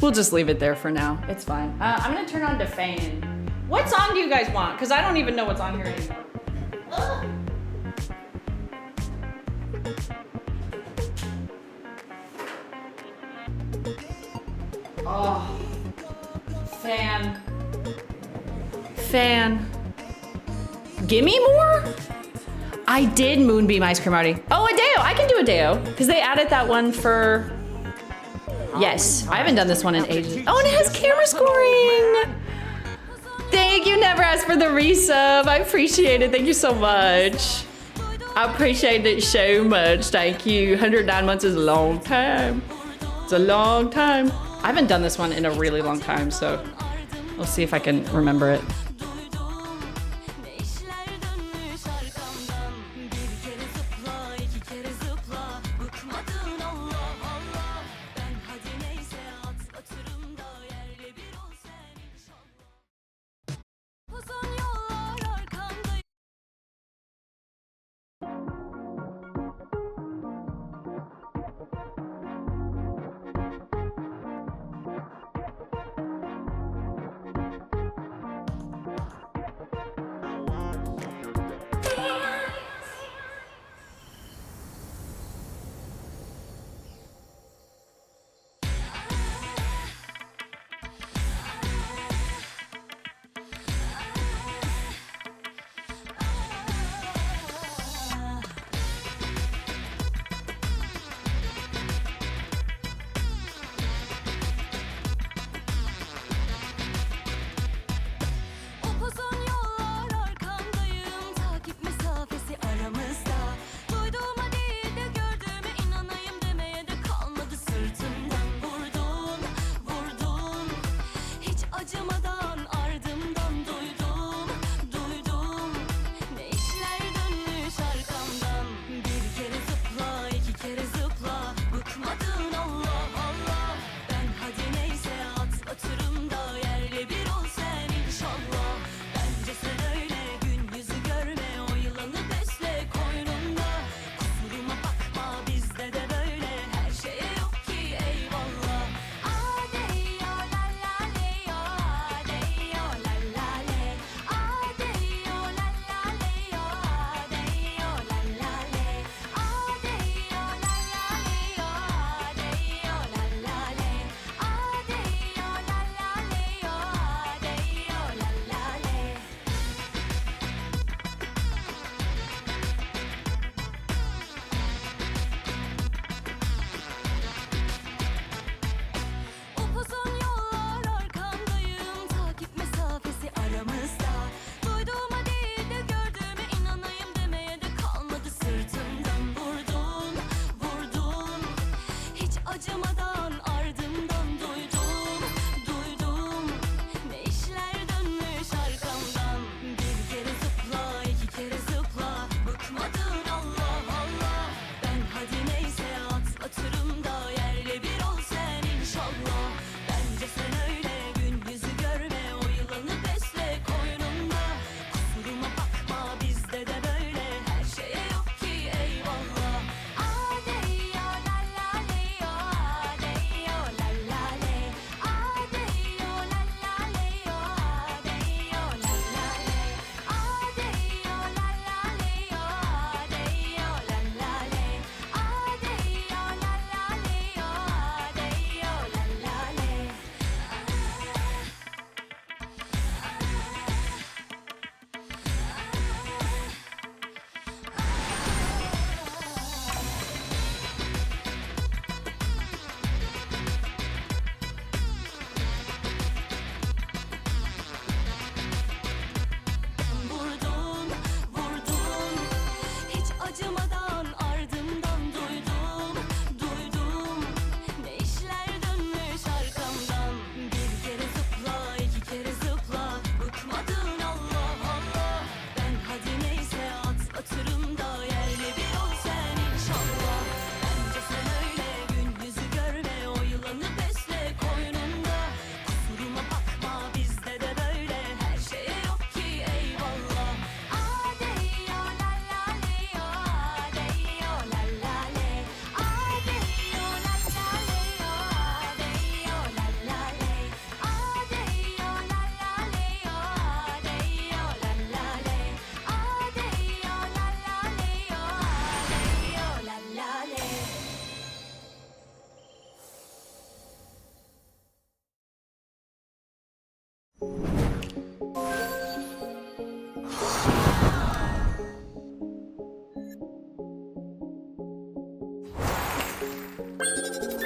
We'll just leave it there for now. It's fine. I'm gonna turn on the fan. What song do you guys want? Because I don't even know what's on here anymore. Ugh. Oh, fan. Gimme more? I did Moonbeam Ice Cream already. Oh, a Deo. I can do a Deo because they added that one for. Yes, I haven't done this one in ages. Oh, and it has camera scoring. Thank you. Never asked for the resub. I appreciate it. Thank you so much. I appreciate it so much. Thank you. 109 months is a long time. It's a long time. I haven't done this one in a really long time, so we'll see if I can remember it.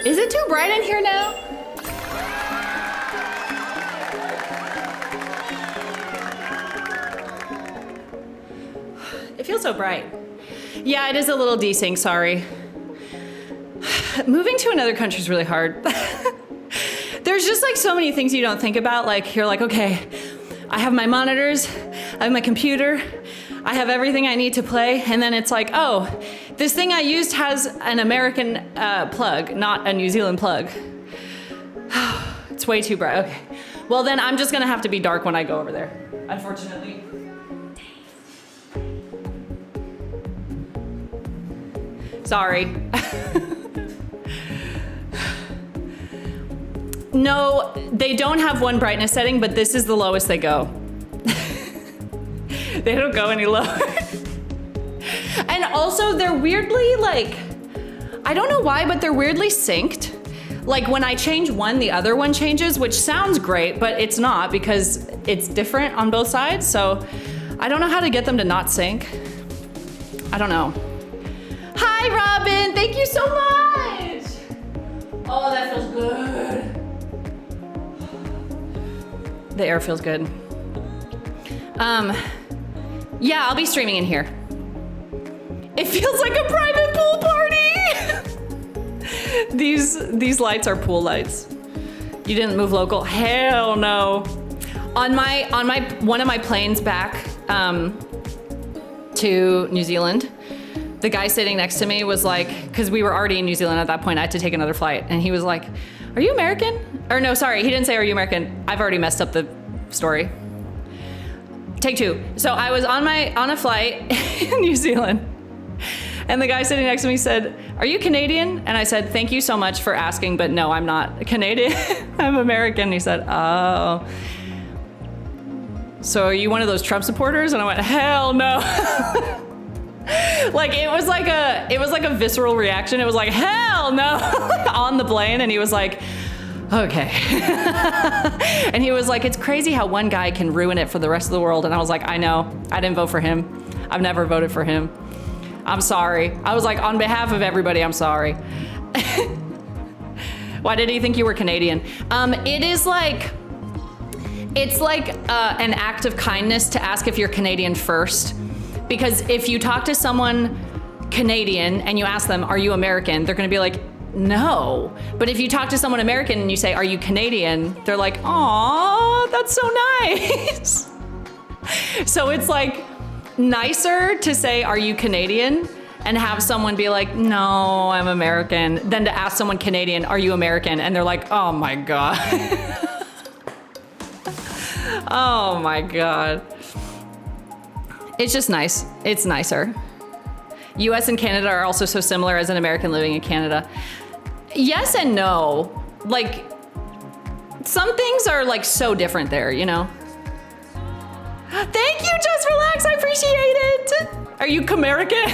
Is it too bright in here now? It feels so bright. Yeah, it is a little desync, sorry. Moving to another country is really hard. There's just like so many things you don't think about. Like you're like, okay, I have my monitors, I have my computer, I have everything I need to play. And then it's like, oh, this thing I used has an American plug, not a New Zealand plug. It's way too bright, okay. Well then I'm just gonna have to be dark when I go over there, unfortunately. Sorry. No, they don't have one brightness setting, but this is the lowest they go. They don't go any lower. And also they're weirdly like, I don't know why, but they're weirdly synced. Like when I change one, the other one changes, which sounds great, but it's not because it's different on both sides. So I don't know how to get them to not sync. I don't know. Hi, Robin, thank you so much. Oh, that feels good. The air feels good. Yeah, I'll be streaming in here. It feels like a private pool party. These lights are pool lights. You didn't move local? Hell no. On one of my planes back to New Zealand, the guy sitting next to me was like, because we were already in New Zealand at that point, I had to take another flight, and he was like, "Are you American?" Or no, sorry, he didn't say, "Are you American?" I've already messed up the story. Take two. So I was on a flight in New Zealand, and the guy sitting next to me said, "Are you Canadian?" And I said, "Thank you so much for asking, but no, I'm not Canadian. I'm American." He said, "Oh. So are you one of those Trump supporters?" And I went, "Hell no." Like it was like a visceral reaction. It was like, "Hell no." On the plane, and he was like, "Okay." And he was like, "It's crazy how one guy can ruin it for the rest of the world." And I was like, "I know, I didn't vote for him. I've never voted for him. I'm sorry." I was like, "On behalf of everybody, I'm sorry." Why did he think you were Canadian? It's like an act of kindness to ask if you're Canadian first. Because if you talk to someone Canadian and you ask them, "Are you American?" they're gonna be like, "No." But if you talk to someone American and you say, "Are you Canadian?" they're like, "Aw, that's so nice." So it's like nicer to say, "Are you Canadian?" and have someone be like, "No, I'm American," than to ask someone Canadian, "Are you American?" and they're like, "Oh my God." Oh my God. It's just nice. It's nicer. US and Canada are also so similar as an American living in Canada. Yes and no. Like, some things are like so different there, you know? Thank you, Just Relax, I appreciate it. Are you Camerican?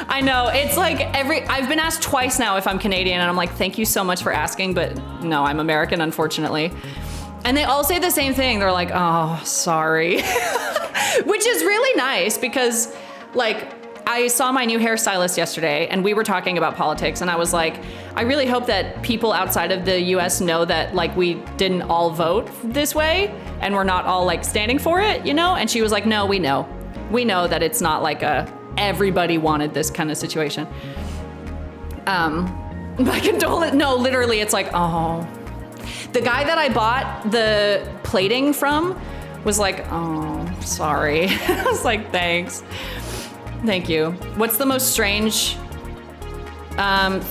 I know, it's like I've been asked twice now if I'm Canadian, and I'm like, "Thank you so much for asking, but no, I'm American, unfortunately." And they all say the same thing. They're like, "Oh, sorry." Which is really nice because, like, I saw my new hairstylist yesterday and we were talking about politics, and I was like, I really hope that people outside of the US know that, like, we didn't all vote this way and we're not all like standing for it, you know? And she was like, "No, we know. We know that it's not like everybody wanted this kind of situation." My condolence, no, literally it's like, oh. The guy that I bought the plating from was like, "Oh, sorry." I was like, "Thanks. Thank you." What's the most strange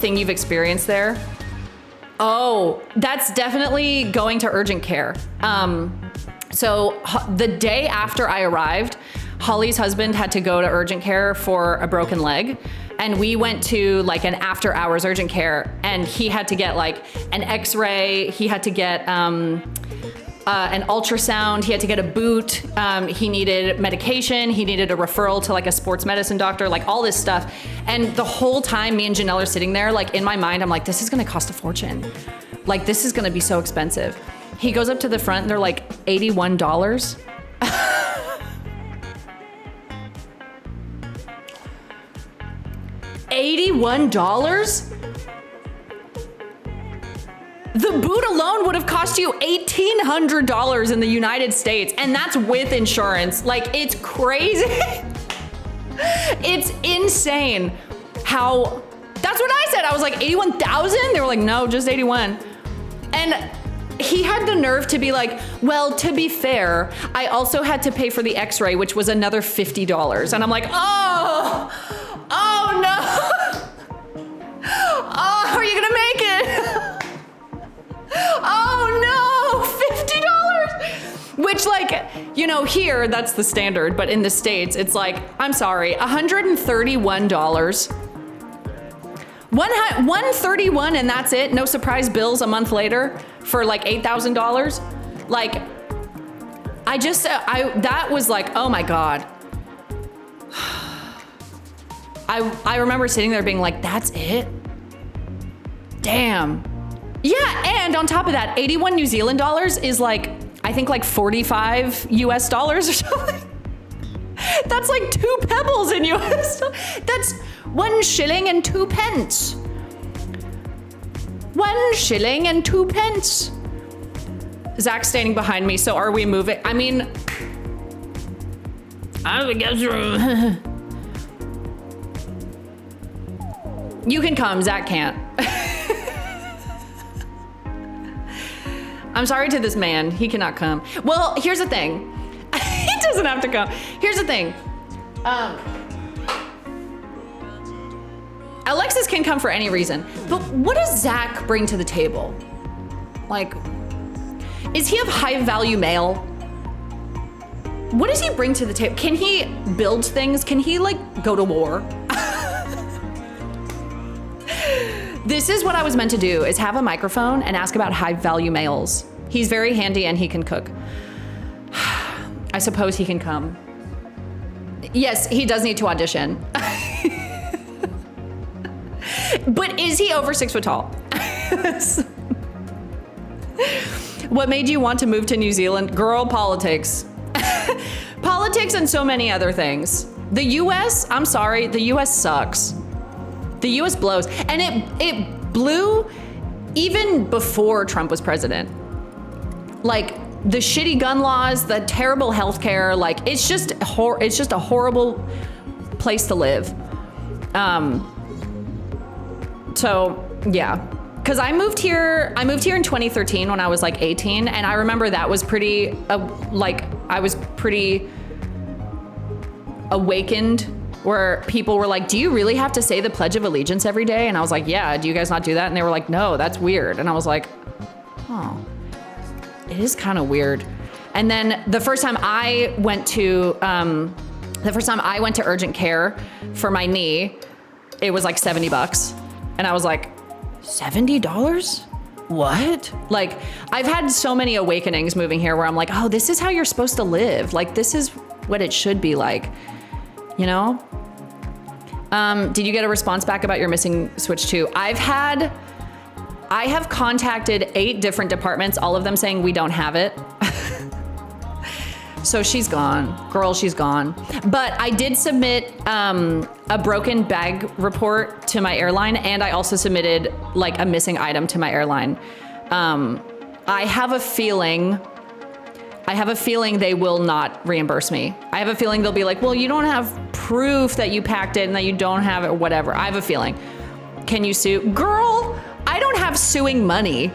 thing you've experienced there? Oh, that's definitely going to urgent care. So the day after I arrived, Holly's husband had to go to urgent care for a broken leg. And we went to like an after hours urgent care, and he had to get like an x-ray, he had to get an ultrasound, he had to get a boot, he needed medication, he needed a referral to like a sports medicine doctor, like all this stuff. And the whole time me and Janelle are sitting there, like in my mind, I'm like, this is gonna cost a fortune. Like this is gonna be so expensive. He goes up to the front and they're like $81. $81? The boot alone would have cost you $1,800 in the United States, and that's with insurance. Like, it's crazy. It's insane how, that's what I said. I was like, 81,000? They were like, no, just 81. And he had the nerve to be like, well, to be fair, I also had to pay for the x-ray, which was another $50. And I'm like, oh no. Oh, are you gonna make it? Oh no, $50. Which, like, you know, here that's the standard, but in the States it's like, I'm sorry, $131. 131 and that's it. No surprise bills a month later for like $8,000. Like, that was like, oh my God. I remember sitting there being like, that's it? Damn. Yeah, and on top of that, 81 New Zealand dollars is like, I think like 45 US dollars or something. That's like 2 pebbles in US. That's 1 shilling and 2 pence. 1 shilling and 2 pence. Zach's standing behind me, so are we moving? I mean, I guess you can come, Zach can't. I'm sorry to this man, he cannot come. Well, here's the thing. He doesn't have to come. Here's the thing. Alexis can come for any reason, but what does Zach bring to the table? Like, is he of high value mail? What does he bring to the table? Can he build things? Can he like go to war? This is what I was meant to do, is have a microphone and ask about high value males. He's very handy and he can cook. I suppose he can come. Yes, he does need to audition. But is he over 6 foot tall? What made you want to move to New Zealand? Girl, politics. Politics and so many other things. The US, I'm sorry, the US sucks. The US blows. And it blew even before Trump was president. Like, the shitty gun laws, the terrible healthcare, like, it's just a horrible place to live. So yeah, because I moved here in 2013 when I was like 18, and I remember that was pretty, like, I was pretty awakened, where people were like, do you really have to say the Pledge of Allegiance every day? And I was like, yeah, do you guys not do that? And they were like, no, that's weird. And I was like, oh, it is kind of weird. And then the first time I went to urgent care for my knee, it was like $70. And I was like, $70? What? Like, I've had so many awakenings moving here where I'm like, oh, this is how you're supposed to live. Like, this is what it should be like, you know? Did you get a response back about your missing Switch 2? I have contacted 8 different departments, all of them saying we don't have it. So she's gone. Girl, she's gone. But I did submit a broken bag report to my airline, and I also submitted like a missing item to my airline. I have a feeling they will not reimburse me. I have a feeling they'll be like, well, you don't have proof that you packed it and that you don't have it, whatever. I have a feeling. Can you sue? Girl, I don't have suing money.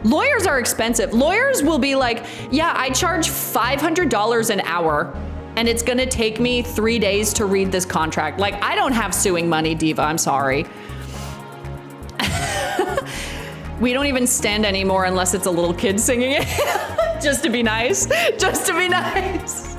Lawyers are expensive. Lawyers will be like, yeah, I charge $500 an hour and it's gonna take me 3 days to read this contract. Like, I don't have suing money, Diva, I'm sorry. We don't even stand anymore unless it's a little kid singing it. Just to be nice, just to be nice.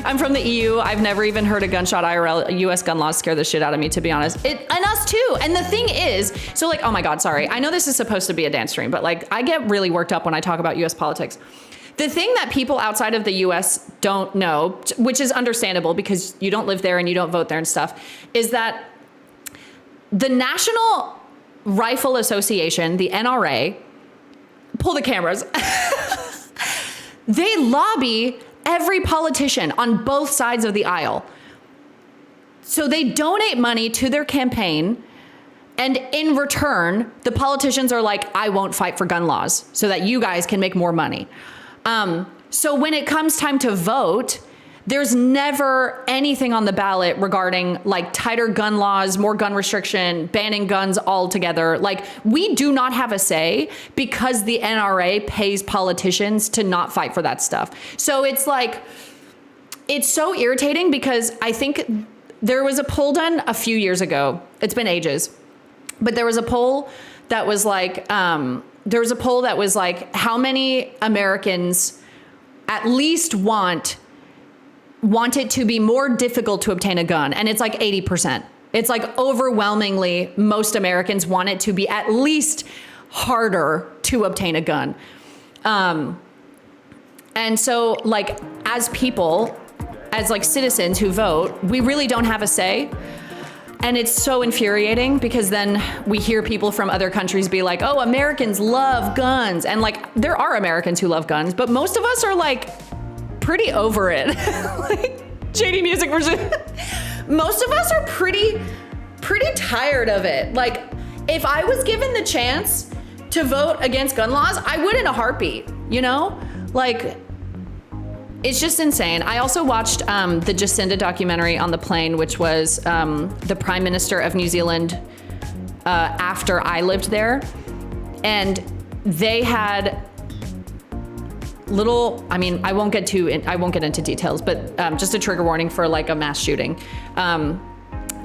I'm from the EU. I've never even heard a gunshot IRL. US gun laws scare the shit out of me, to be honest. And us too. And the thing is, so like, oh my God, sorry. I know this is supposed to be a dance stream, but like, I get really worked up when I talk about US politics. The thing that people outside of the US don't know, which is understandable because you don't live there and you don't vote there and stuff, is that the National Rifle Association, the NRA, pull the cameras. They lobby every politician on both sides of the aisle. So they donate money to their campaign, and in return, the politicians are like, I won't fight for gun laws so that you guys can make more money. So when it comes time to vote, there's never anything on the ballot regarding like tighter gun laws, more gun restriction, banning guns altogether. Like, we do not have a say because the NRA pays politicians to not fight for that stuff. So it's like, it's so irritating because I think there was a poll done a few years ago. It's been ages, but there was a poll that was like, how many Americans at least want it to be more difficult to obtain a gun. And it's like 80%. It's like overwhelmingly most Americans want it to be at least harder to obtain a gun. And so like as people, as like citizens who vote, we really don't have a say. And it's so infuriating because then we hear people from other countries be like, oh, Americans love guns. And like, there are Americans who love guns, but most of us are like pretty over it. Like JD Music version. Most of us are pretty tired of it. Like, if I was given the chance to vote against gun laws, I would in a heartbeat, you know? Like, it's just insane. I also watched the Jacinda documentary on the plane, which was the Prime Minister of New Zealand after I lived there. And they had I won't get into details, but just a trigger warning for like a mass shooting.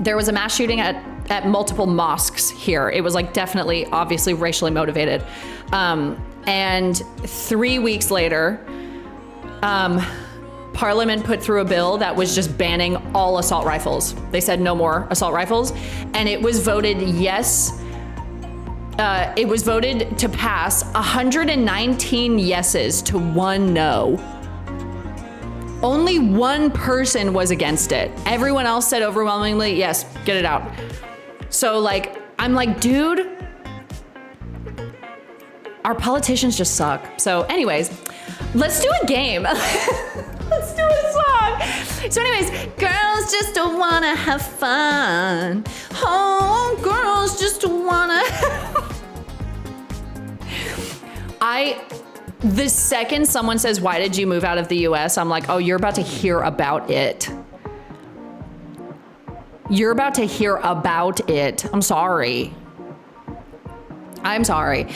There was a mass shooting at multiple mosques here. It was like definitely, obviously racially motivated. And 3 weeks later, Parliament put through a bill that was just banning all assault rifles. They said no more assault rifles. And it was voted yes. It was voted to pass 119 yeses to 1 no. Only one person was against it. Everyone else said overwhelmingly, yes, get it out. So like, I'm like, dude, our politicians just suck. So anyways, let's do a game. Let's do a song. So anyways, girls just don't wanna have fun. Oh, girls just wanna. The second someone says, why did you move out of the US? I'm like, oh, you're about to hear about it. You're about to hear about it. I'm sorry.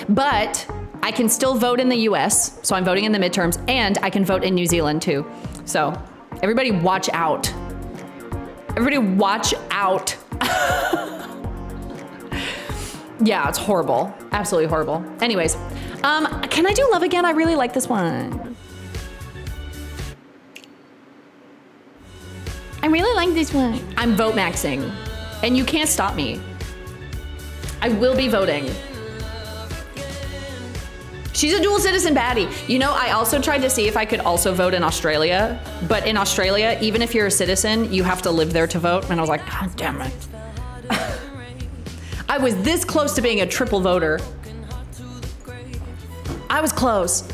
But I can still vote in the US, so I'm voting in the midterms, and I can vote in New Zealand too. So everybody watch out. Everybody watch out. Yeah, it's horrible. Absolutely horrible. Anyways, can I do Love Again? I really like this one. I really like this one. I'm vote maxing, and you can't stop me. I will be voting. She's a dual citizen baddie. You know, I also tried to see if I could also vote in Australia, but in Australia, even if you're a citizen, you have to live there to vote. And I was like, God damn it. I was this close to being a triple voter. I was close.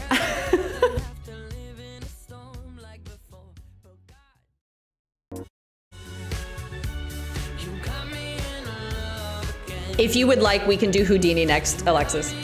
If you would like, we can do Houdini next, Alexis.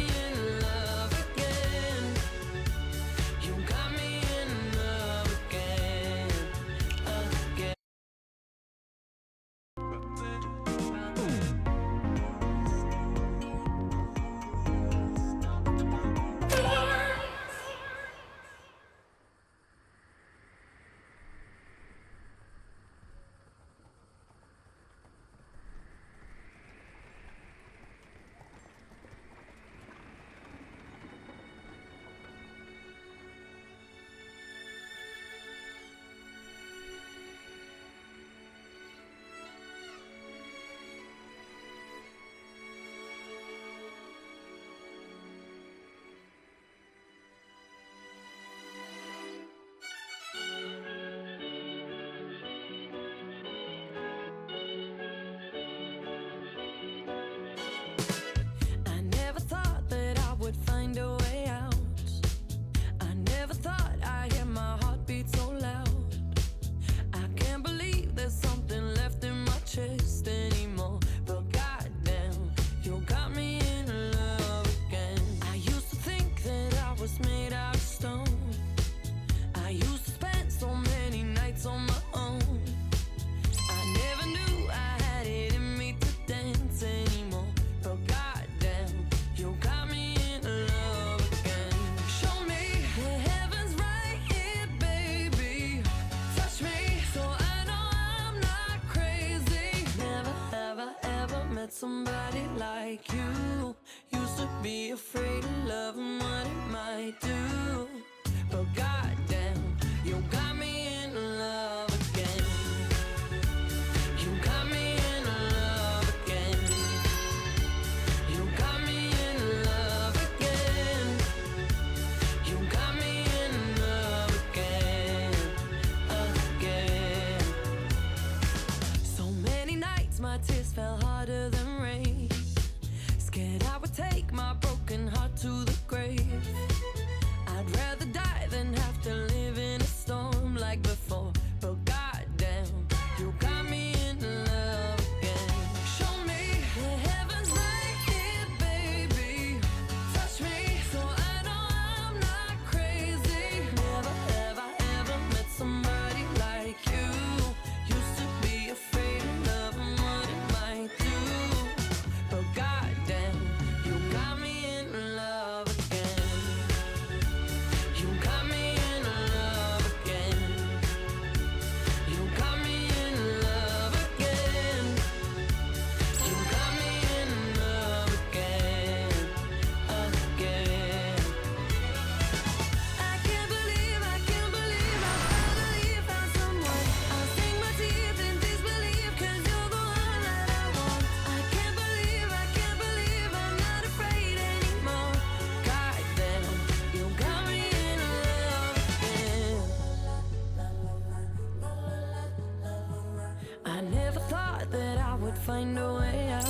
would find a way out.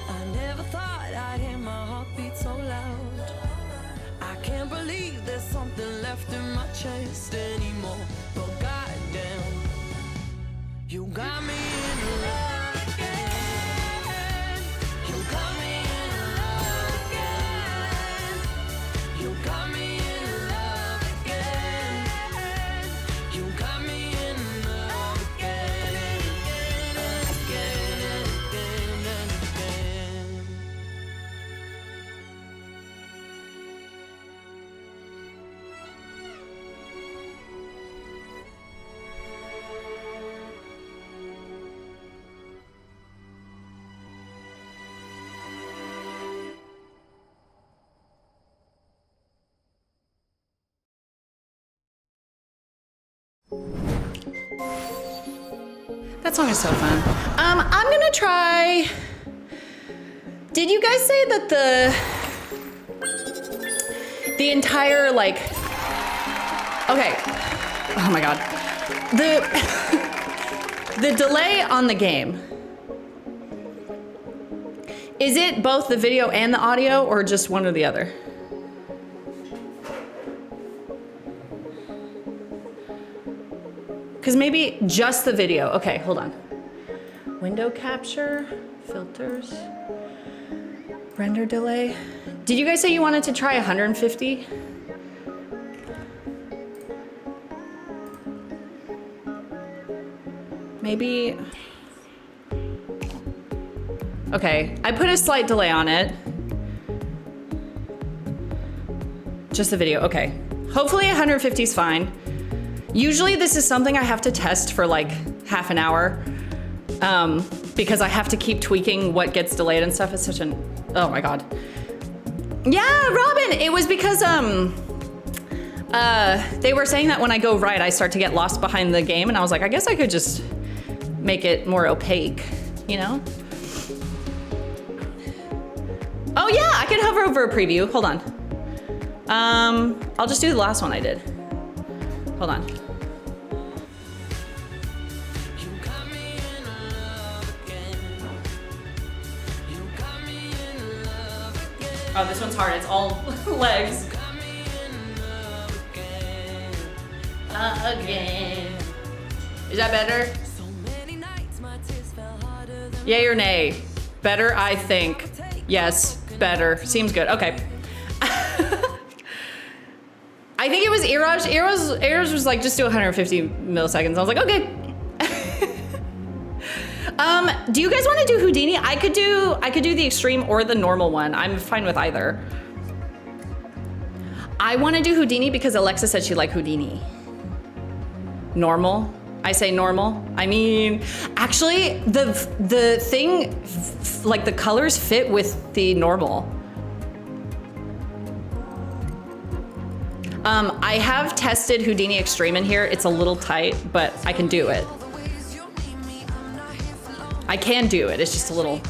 I never thought I'd hear my heartbeat so loud. I can't believe there's something left in my chest anymore. But goddamn, you got me in love again. You got me in love again. You got me in love again. You got me in love again and again and again and again. That song is so fun. I'm gonna try. Did you guys say that the entire like? Okay. Oh my god. The delay on the game. Is it both the video and the audio, or just one or the other? Because maybe just the video. Okay, hold on. Window capture, filters, render delay. Did you guys say you wanted to try 150? Maybe. Okay, I put a slight delay on it. Just the video, okay. Hopefully 150 is fine. Usually this is something I have to test for like half an hour because I have to keep tweaking what gets delayed and stuff. It's such an, oh my God. Yeah, Robin, it was because they were saying that when I go right, I start to get lost behind the game, and I was like, I guess I could just make it more opaque, you know? Oh yeah, I could hover over a preview, hold on. I'll just do the last one I did. Hold on. Oh, this one's hard. It's all legs. Again. Is that better? Yay or nay? Better, I think. Yes, better. Seems good. Okay. I think it was Eros. Eros was like, just do 150 milliseconds. I was like, okay. Do you guys want to do Houdini? I could do the extreme or the normal one. I'm fine with either. I want to do Houdini because Alexa said she liked Houdini. Normal? I say normal. I mean, actually, the thing, like the colors fit with the normal. I have tested Houdini Extreme in here. It's a little tight, but I can do it. I can do it. It's just a little.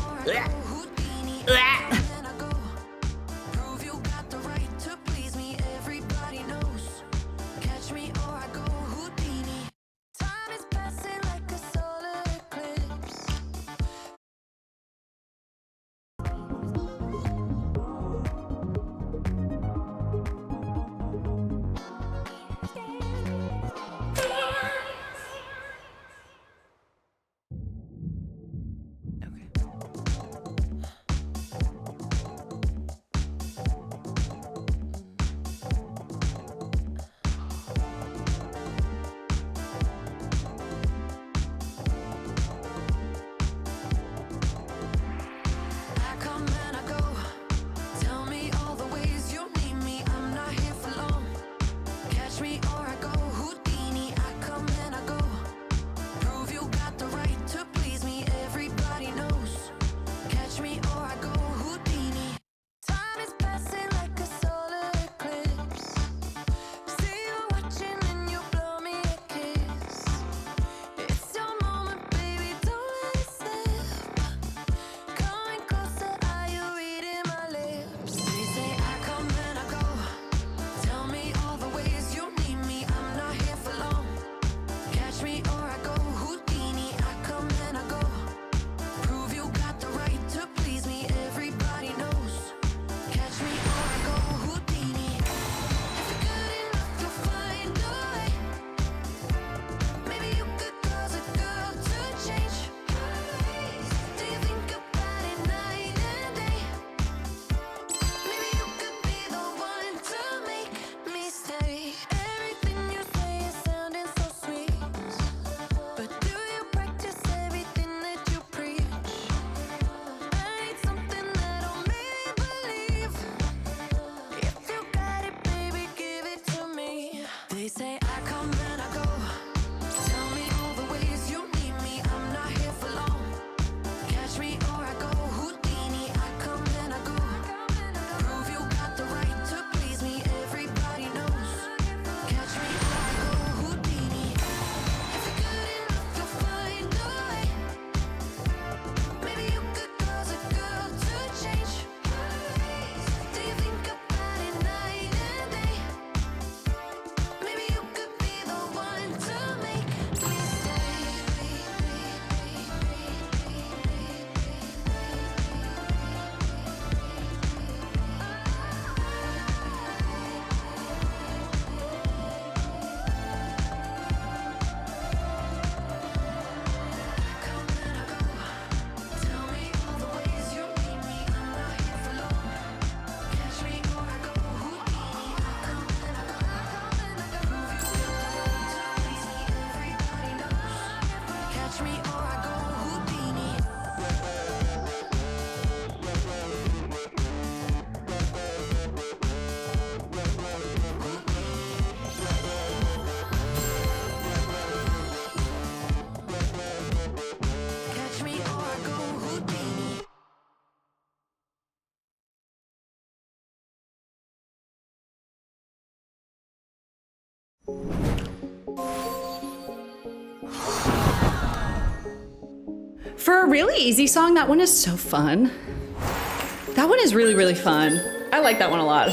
They say I come and I go. Tell me all the ways you need me. I'm not here for long. Catch me or I go Houdini. I come and I go. Prove you got the right to please me. Everybody knows. Catch me or I go Houdini. If you're good enough, you'll find a way. Maybe you could cause a girl to change. Do you think about it night and day? Maybe you could be the one to make me stay. Come and I go. Tell me all the ways you need me. I'm not here for long. Catch me or I go Houdini. I come and I go. Prove you got the right to please me. Everybody knows. Catch me or I go Houdini. Catch me or I go Houdini. For a really easy song, that one is so fun. That one is really, really fun. I like that one a lot.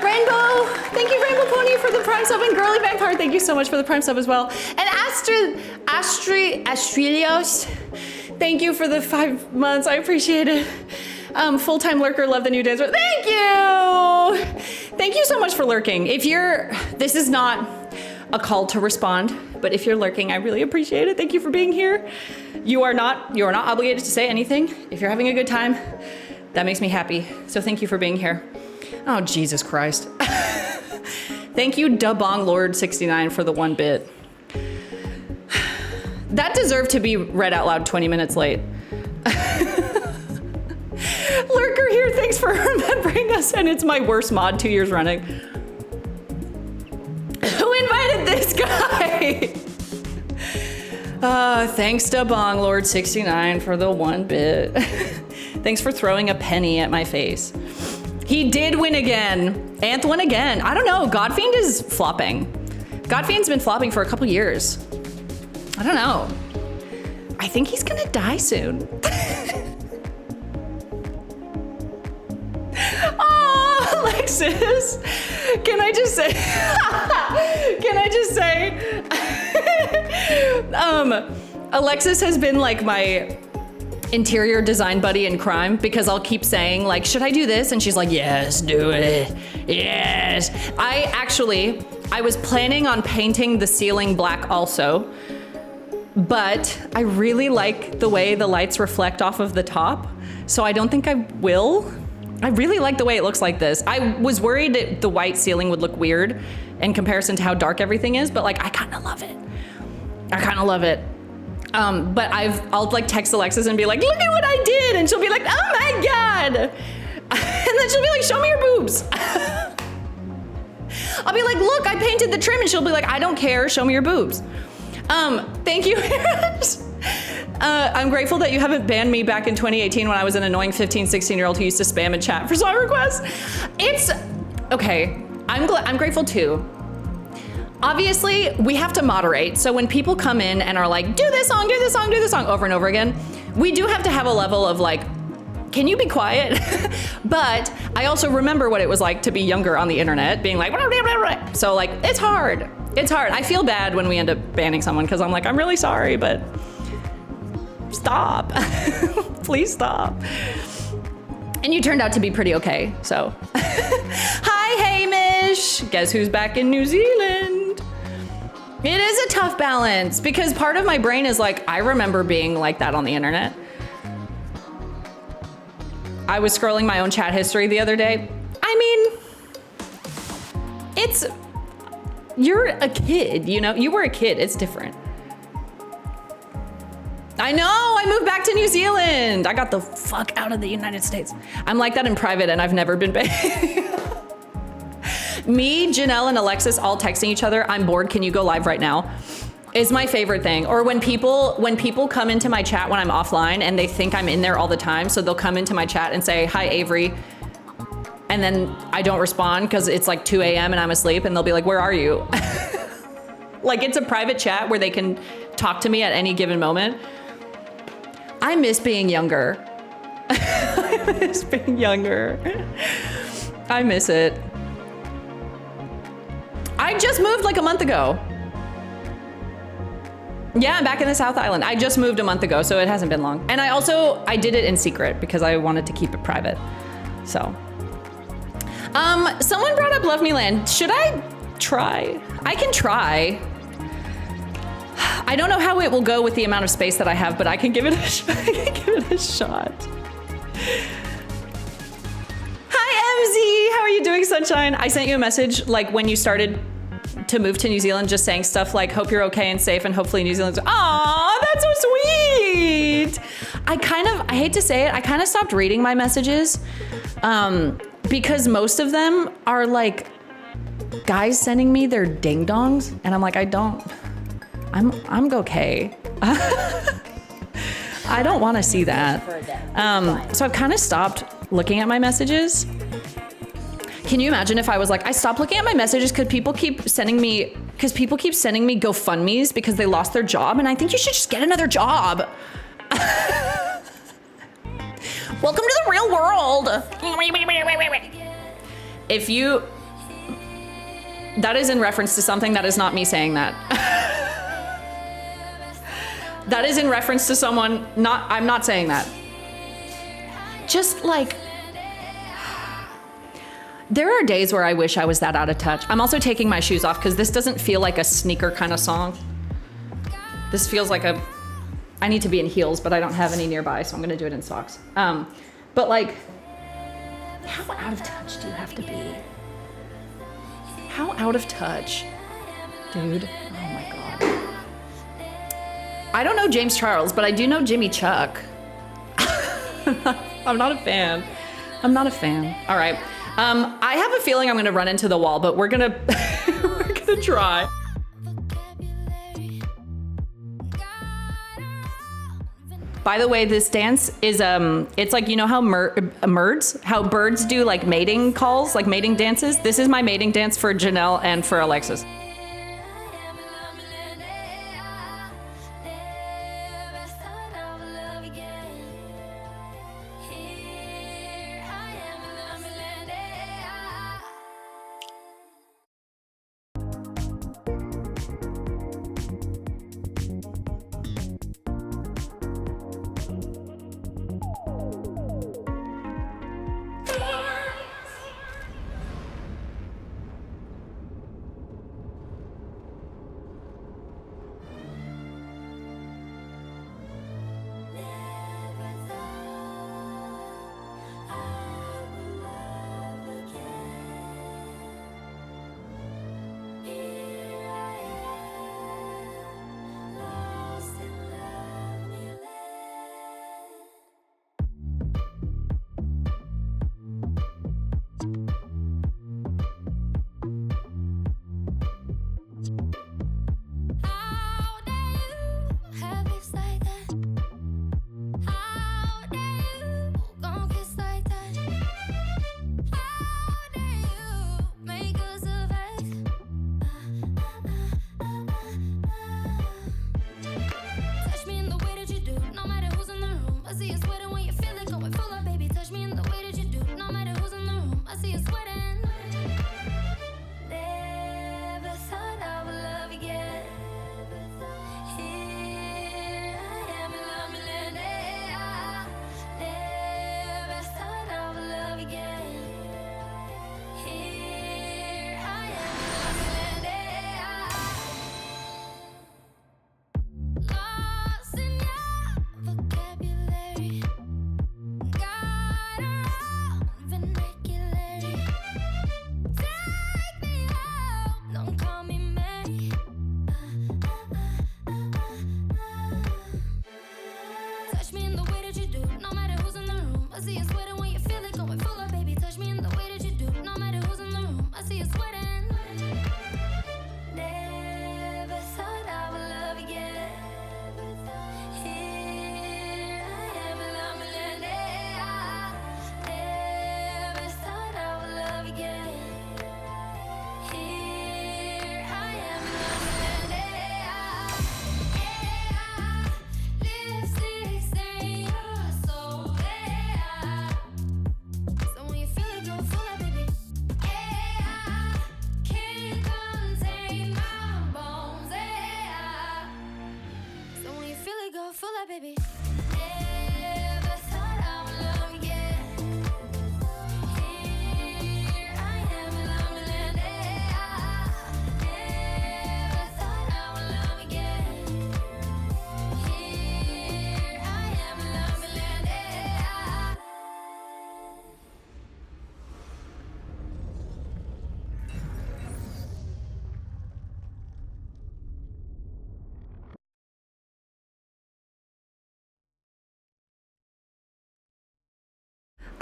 Rainbow, thank you, Rainbow Pony, for the Prime sub, and Girly Vampire, thank you so much for the Prime sub as well. And Astrelios, thank you for the 5 months, I appreciate it. Full-time lurker, love the new dancer. Thank you! Thank you so much for lurking. This is not a call to respond, but if you're lurking, I really appreciate it. Thank you for being here. You are not obligated to say anything. If you're having a good time, that makes me happy. So thank you for being here. Oh, Jesus Christ. Thank you, Dabong Lord 69 for the 1 bit. That deserved to be read out loud 20 minutes late. Lurker here, thanks for remembering us, and it's my worst mod 2 years running. Who invited this guy? Thanks to Bong Lord 69 for the 1 bit. Thanks for throwing a penny at my face. He did win again. Anth won again. I don't know, Godfiend is flopping. Godfiend's been flopping for a couple years. I don't know. I think he's gonna die soon. Oh, Alexis, can I just say, Alexis has been like my interior design buddy in crime, because I'll keep saying like, should I do this? And she's like, yes, do it, yes. I was planning on painting the ceiling black also, but I really like the way the lights reflect off of the top, so I don't think I will. I really like the way it looks like this. I was worried that the white ceiling would look weird in comparison to how dark everything is, but like, I kind of love it. But I'll like text Alexis and be like, look at what I did. And she'll be like, oh my God. And then she'll be like, show me your boobs. I'll be like, look, I painted the trim. And she'll be like, I don't care, show me your boobs. Thank you. I'm grateful that you haven't banned me back in 2018 when I was an annoying 15, 16-year-old who used to spam in chat for song requests. It's, okay, I'm grateful too. Obviously, we have to moderate. So when people come in and are like, do this song, do this song, do this song over and over again, we do have to have a level of like, can you be quiet? But I also remember what it was like to be younger on the internet, being like, blah, blah, blah, blah. So like, it's hard. It's hard. I feel bad when we end up banning someone because I'm like, I'm really sorry, but stop. Please stop. And you turned out to be pretty okay, so. Hi, Hamish. Guess who's back in New Zealand? It is a tough balance because part of my brain is like, I remember being like that on the internet. I was scrolling my own chat history the other day. I mean, you're a kid, you know? You were a kid, it's different. I know, I moved back to New Zealand. I got the fuck out of the United States. I'm like that in private and I've never been banned. Me, Janelle, and Alexis all texting each other, I'm bored, can you go live right now? Is my favorite thing. Or when people come into my chat when I'm offline and they think I'm in there all the time, so they'll come into my chat and say, hi, Avery. And then I don't respond because it's like 2 a.m. and I'm asleep, and they'll be like, where are you? Like, it's a private chat where they can talk to me at any given moment. I miss being younger. I miss being younger. I miss it. I just moved like a month ago. Yeah, I'm back in the South Island. I just moved a month ago, so it hasn't been long. And I did it in secret because I wanted to keep it private. So. Someone brought up Love Me Land. Should I try? I can try. I don't know how it will go with the amount of space that I have, but I can give it a shot. Hi, MZ. How are you doing, Sunshine? I sent you a message like when you started to move to New Zealand, just saying stuff like, hope you're okay and safe, and hopefully New Zealand's, aw, that's so sweet. I hate to say it, I kind of stopped reading my messages because most of them are like guys sending me their ding dongs, and I'm like, I'm okay. I don't want to see that. So I've kind of stopped looking at my messages. Can you imagine if I was like, I stopped looking at my messages because people keep sending me GoFundMes because they lost their job, and I think you should just get another job. Welcome to the real world. That is in reference to something, that is not me saying that. That is in reference to someone, I'm not saying that. Just like, there are days where I wish I was that out of touch. I'm also taking my shoes off because this doesn't feel like a sneaker kind of song. This feels like I need to be in heels, but I don't have any nearby, so I'm gonna do it in socks. But like, how out of touch do you have to be? How out of touch? Dude, oh my God. I don't know James Charles, but I do know Jimmy Chuck. I'm not a fan. I'm not a fan. All right. I have a feeling I'm gonna run into the wall, but we're gonna try. By the way, this dance is it's like, you know how birds do like mating calls, like mating dances? This is my mating dance for Janelle and for Alexis.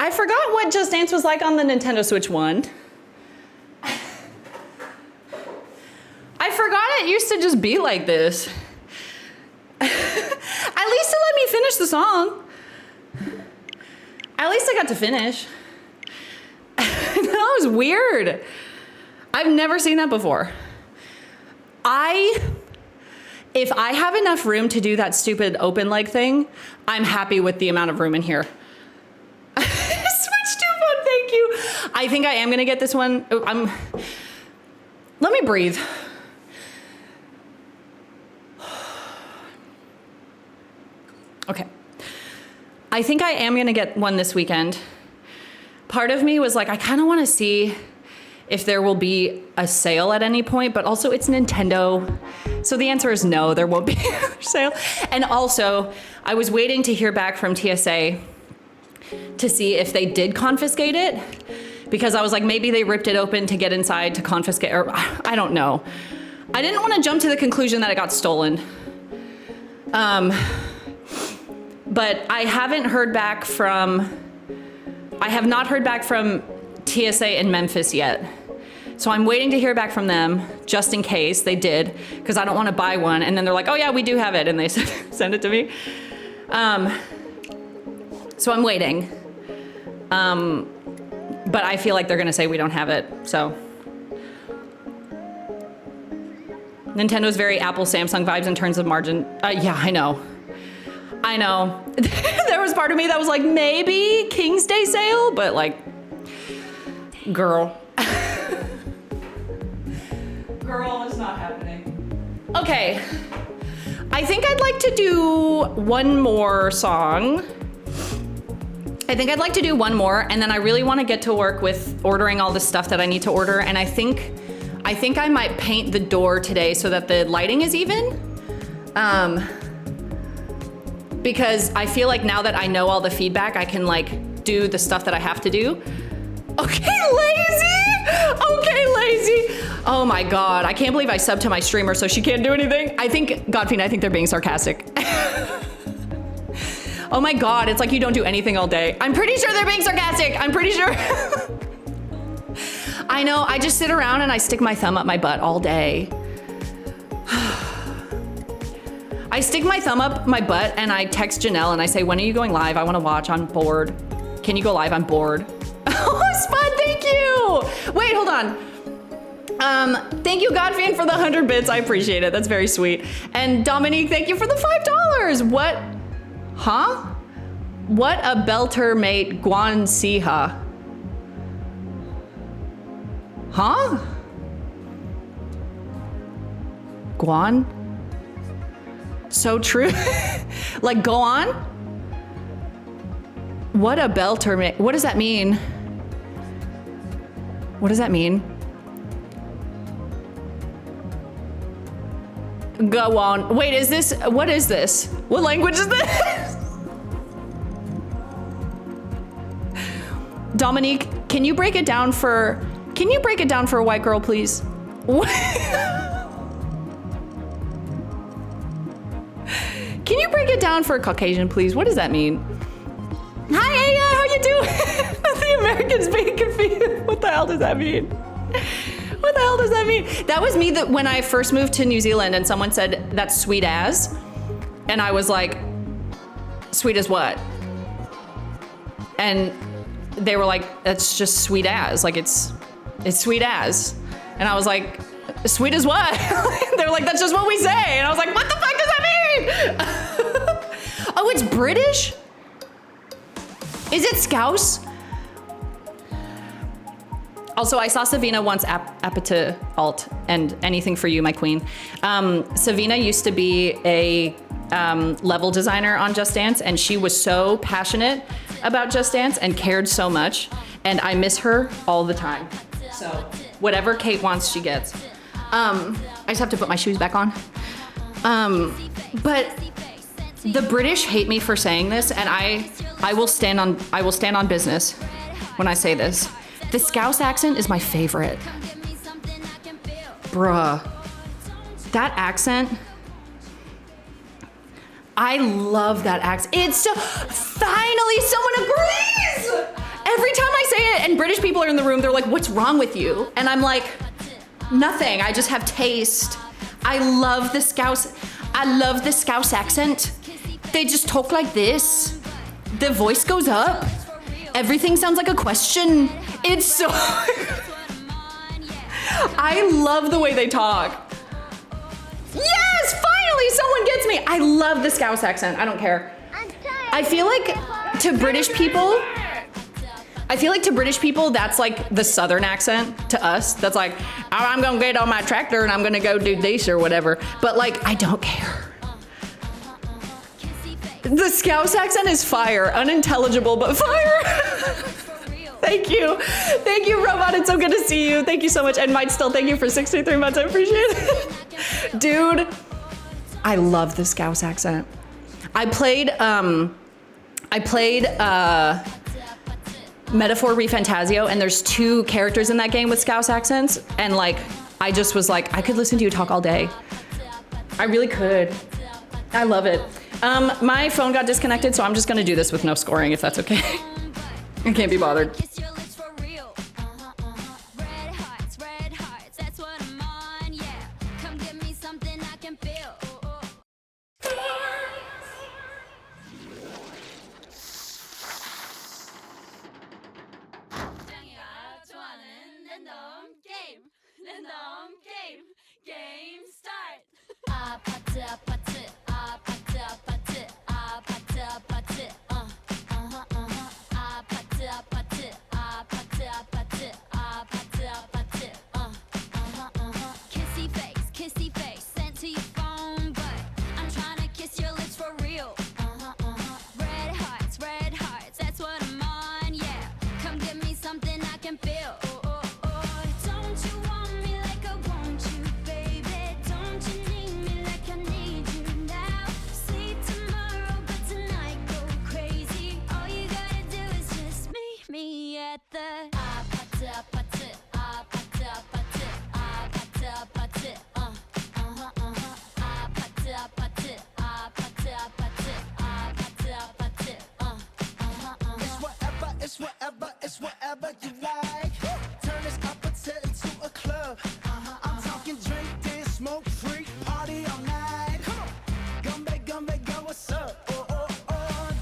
I forgot what Just Dance was like on the Nintendo Switch 1. I forgot it used to just be like this. At least it let me finish the song. At least I got to finish. That was weird. I've never seen that before. If I have enough room to do that stupid open leg thing, I'm happy with the amount of room in here. Switch to fun, thank you. I think I am gonna get this one. Let me breathe. Okay. I think I am gonna get one this weekend. Part of me was like, I kind of want to see if there will be a sale at any point, but also it's Nintendo. So the answer is no, there won't be a sale. And also, I was waiting to hear back from TSA to see if they did confiscate it, because I was like, maybe they ripped it open to get inside to confiscate, or I don't know. I didn't want to jump to the conclusion that it got stolen. But I have not heard back from TSA in Memphis yet. So I'm waiting to hear back from them just in case they did, because I don't want to buy one. And then they're like, oh yeah, we do have it. And they send it to me. So I'm waiting. But I feel like they're going to say we don't have it. So Nintendo's very Apple, Samsung vibes in terms of margin. Yeah, I know. There was part of me that was like, maybe King's Day sale, but like, girl. Girl, it's not happening. Okay. I think I'd like to do one more song. And then I really want to get to work with ordering all the stuff that I need to order. And I think I might paint the door today so that the lighting is even. Because I feel like now that I know all the feedback, I can like do the stuff that I have to do. Okay, lazy. Oh my God, I can't believe I subbed to my streamer so she can't do anything. I think they're being sarcastic. Oh my God, it's like you don't do anything all day. I'm pretty sure they're being sarcastic. I'm pretty sure. I know, I just sit around and I stick my thumb up my butt all day. I stick my thumb up my butt and I text Janelle and I say, when are you going live? I want to watch, I'm bored. Can you go live? I'm bored. Oh, Spud, thank you. Wait, hold on. Thank you, Godfiend, for the 100 bits. I appreciate it. That's very sweet. And Dominique, thank you for the $5. What? Huh? What a belter mate, Guan Siha. Huh? Guan? So true. Like, go on? What a belter mate. What does that mean? What does that mean? Go on. Wait, what is this? What language is this? Dominique, can you break it down for a white girl, please? Can you break it down for a Caucasian, please? What does that mean? Hi, Aya, how you doing? The Americans being confused. What the hell does that mean? What the hell does that mean? That was me that when I first moved to New Zealand and someone said, that's sweet as. And I was like, sweet as what? And they were like, that's just sweet as. Like it's sweet as. And I was like, sweet as what? They were like, that's just what we say. And I was like, what the fuck does that mean? Oh, it's British? Is it Scouse? Also, I saw Savina once Apata Alt and Anything for You, my queen. Savina used to be a level designer on Just Dance, and she was so passionate about Just Dance and cared so much, and I miss her all the time. So whatever Kate wants, she gets. I just have to put my shoes back on. But the British hate me for saying this, and I will stand on business when I say this. The Scouse accent is my favorite. Bruh. That accent. I love that accent. It's so, finally someone agrees! Every time I say it and British people are in the room, they're like, what's wrong with you? And I'm like, nothing, I just have taste. I love the Scouse accent. They just talk like this. The voice goes up. Everything sounds like a question. It's so, I love the way they talk. Yes, finally someone gets me. I love the Scouse accent, I don't care. I feel like to British people, that's like the Southern accent to us. That's like, I'm gonna get on my tractor and I'm gonna go do this or whatever. But like, I don't care. The Scouse accent is fire, unintelligible, but fire. Thank you, Robot, it's so good to see you. Thank you so much, and Might Still, thank you for 63 months, I appreciate it. Dude, I love the Scouse accent. I played Metaphor ReFantazio, and there's 2 characters in that game with Scouse accents, and like, I just was like, I could listen to you talk all day. I really could. I love it. My phone got disconnected, so I'm just gonna do this with no scoring, if that's okay. I can't be bothered. Game start. Kissy face, sent to your phone, but I'm trying to kiss your lips for real. Red hearts, that's what I'm on, yeah. Come give me something I can feel. Don't you want me like I want you, baby? Don't you need me like I need you now? Sleep tomorrow, but tonight go crazy. All you gotta do is just meet me at the It's whatever you like. Turn this opposite into a club. I'm talking drink, dance, smoke, freak, party all night. Come on, gumbe, go, what's up? Oh.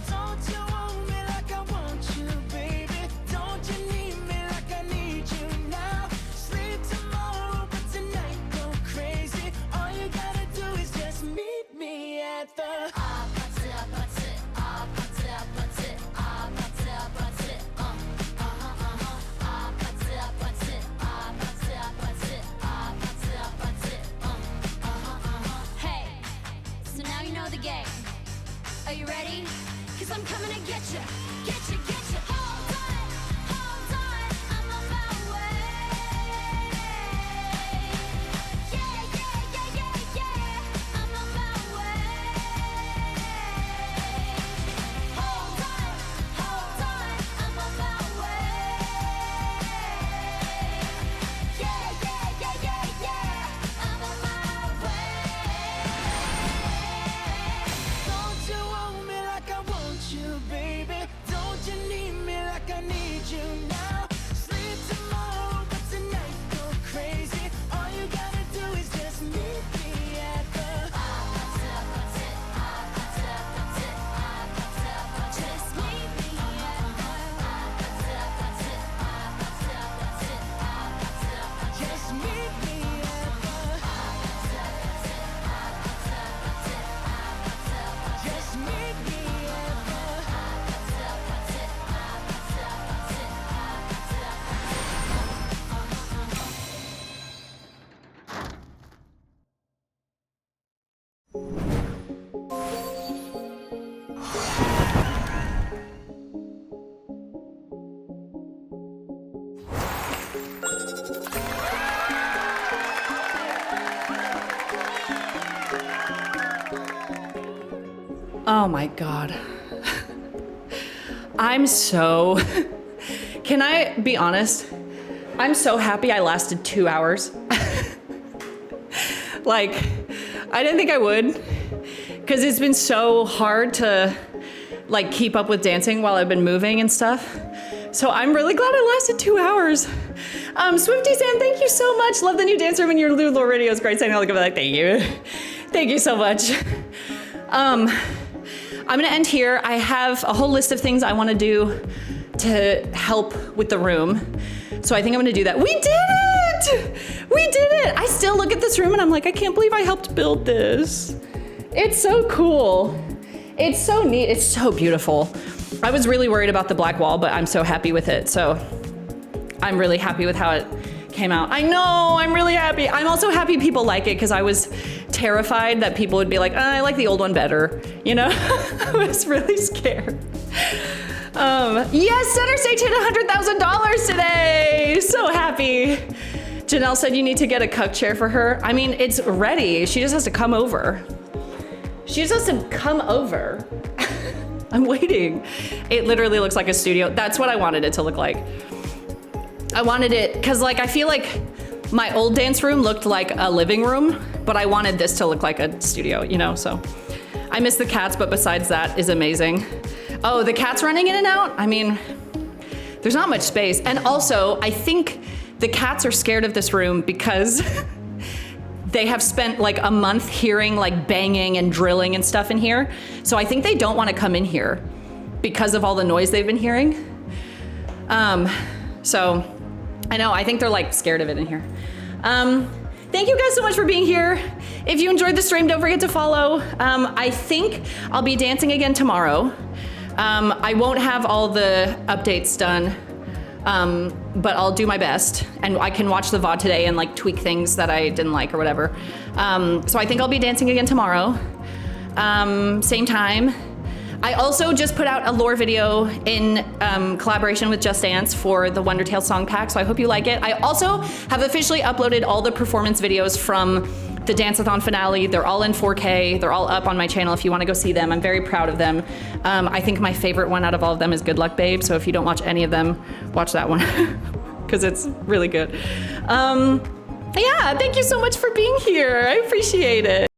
Don't you want me like I want you, baby? Don't you need me like I need you now? Sleep tomorrow, but tonight go crazy. All you gotta do is just meet me at the Are you ready? 'Cause I'm coming to get you. Hold on, I'm on my way. Yeah, I'm on my way. Hold on, I'm on my way. Yeah, I'm on my way. Don't you want me like I want you, baby? Don't you need me like I need you now? Sleep tomorrow, but tonight go crazy. All you gotta do is just meet me at the Just meet me at just meet me at the just meet me at Oh my God. Can I be honest? I'm so happy I lasted 2 hours. Like, I didn't think I would, because it's been so hard to like keep up with dancing while I've been moving and stuff. So I'm really glad it lasted 2 hours. Swifty Sam, thank you so much. Love the new dance room and your Lulu radio is great. Saying I'll give it like, thank you. Thank you so much. I'm gonna end here. I have a whole list of things I wanna do to help with the room. So I think I'm gonna do that. We did it! We did it! I still look at this room and I'm like, I can't believe I helped build this. It's so cool. It's so neat, it's so beautiful. I was really worried about the black wall, but I'm so happy with it. So I'm really happy with how it came out. I know, I'm really happy. I'm also happy people like it because I was terrified that people would be like, I like the old one better. You know, I was really scared. Yes, Center Stage hit $100,000 today. So happy. Janelle said you need to get a cuck chair for her. I mean, it's ready. She just has to come over. She just has to come over. I'm waiting. It literally looks like a studio. That's what I wanted it to look like. I wanted it, because like I feel like my old dance room looked like a living room, but I wanted this to look like a studio, you know, so. I miss the cats, but besides that is amazing. Oh, the cats running in and out? I mean, there's not much space. And also, I think the cats are scared of this room because they have spent like a month hearing like banging and drilling and stuff in here. So I think they don't want to come in here because of all the noise they've been hearing. So I know, I think they're like scared of it in here. Thank you guys so much for being here. If you enjoyed the stream, don't forget to follow. I think I'll be dancing again tomorrow. I won't have all the updates done, but I'll do my best, and I can watch the VOD today and like tweak things that I didn't like or whatever. So I think I'll be dancing again tomorrow, same time. I also just put out a lore video in collaboration with Just Dance for the Wondertale song pack, so I hope you like it. I also have officially uploaded all the performance videos from the Dance-a-thon finale. They're all in 4K. They're all up on my channel if you want to go see them. I'm very proud of them. I think my favorite one out of all of them is Good Luck Babe, so if you don't watch any of them, watch that one, because it's really good. Yeah, thank you so much for being here. I appreciate it.